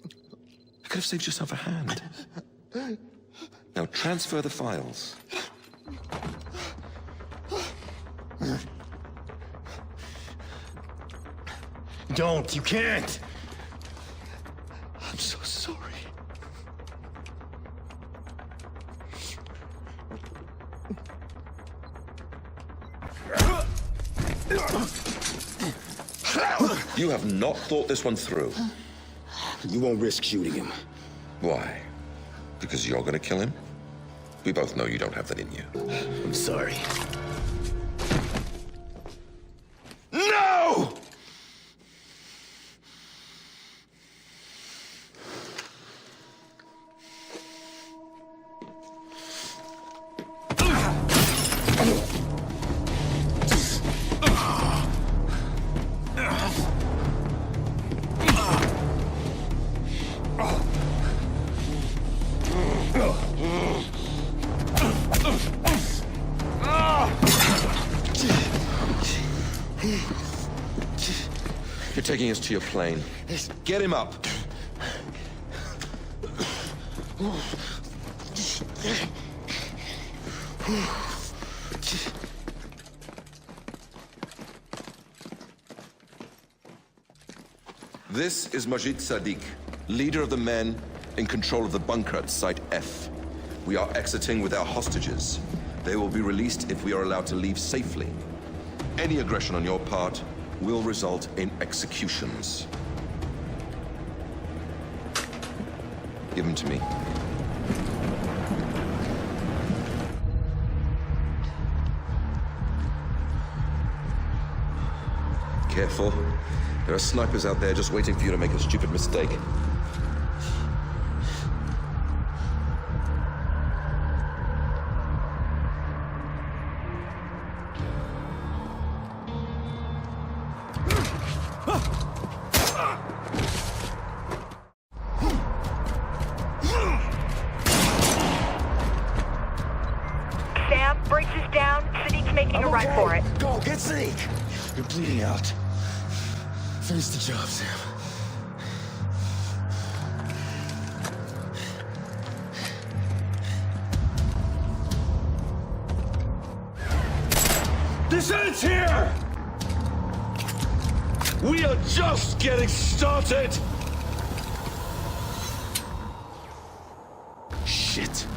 T: You could have saved yourself a hand. Now transfer the files.
Q: Don't, you can't.
M: I'm so sorry.
T: You have not thought this one through.
B: You won't risk shooting him.
T: Why? Because you're gonna kill him? We both know you don't have that in you.
B: I'm sorry.
T: No! You're taking us to your plane. Get him up. This is Majid Sadiq, leader of the men in control of the bunker at Site F. We are exiting with our hostages. They will be released if we are allowed to leave safely. Any aggression on your part will result in executions. Give him to me. Careful. There are snipers out there just waiting for you to make a stupid mistake.
R: Sam, brakes is down. Sadiq's making a run for it.
M: Go, get Sadiq. You're bleeding out. Finish the job, Sam.
O: This ends here! We are just getting started!
T: Shit.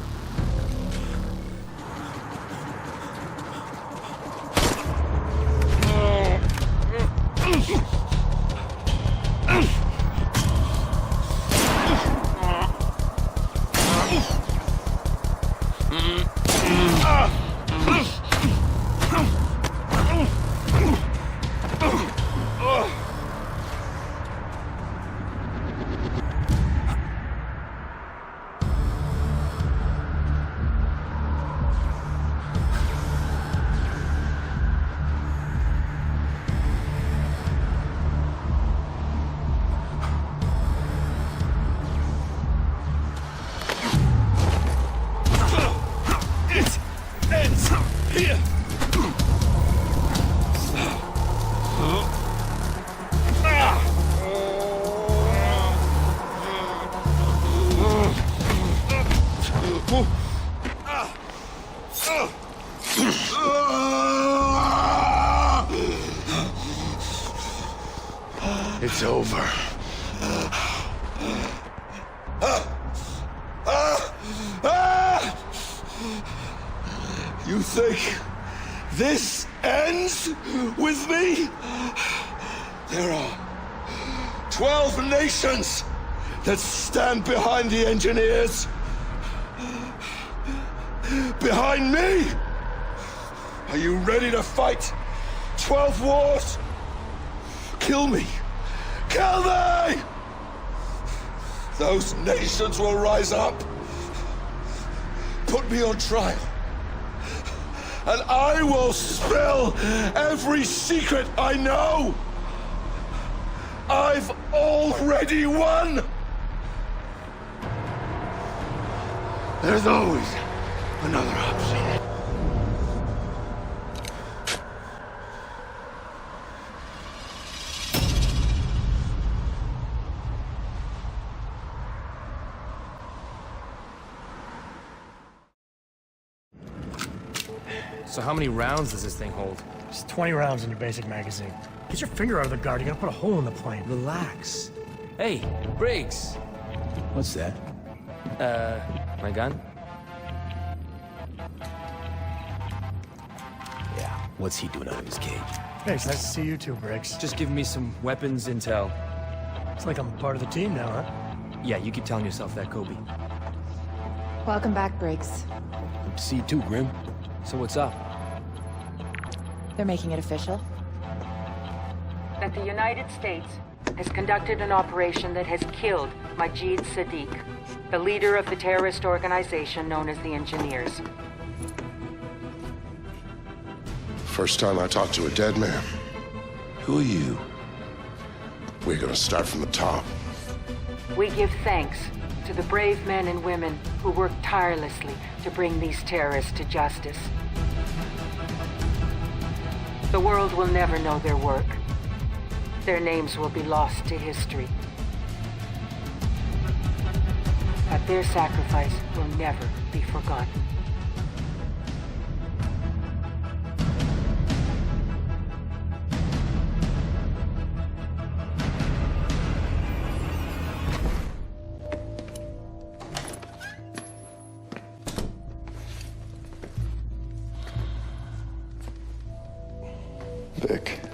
M: It's over.
O: You think this ends with me? There are 12 nations that stand behind the engineers. Behind me! Are you ready to fight 12 wars? Kill me! Kill me! Those nations will rise up, put me on trial, and I will spill every secret I know! I've already won!
M: There's always another option.
F: So how many rounds does this thing hold?
Q: Just 20 rounds in your basic magazine. Get your finger out of the guard, you're gonna put a hole in the plane.
F: Relax. Hey, Briggs.
B: What's that?
F: My gun?
B: Yeah, what's he doing out of his cage?
Q: Hey, it's nice to see you too, Briggs.
F: Just give me some weapons intel.
Q: It's like I'm part of the team now, huh?
F: Yeah, you keep telling yourself that, Kobe.
P: Welcome back, Briggs.
B: Good to see you too, Grim.
F: So what's up?
P: They're making it official.
N: That the United States has conducted an operation that has killed Majid Sadiq, the leader of the terrorist organization known as the Engineers.
M: First time I talked to a dead man.
T: Who are you?
M: We're gonna start from the top.
N: We give thanks to the brave men and women who work tirelessly to bring these terrorists to justice. The world will never know their work, Their names will be lost to history. But their sacrifice will never be forgotten.
A: Vic.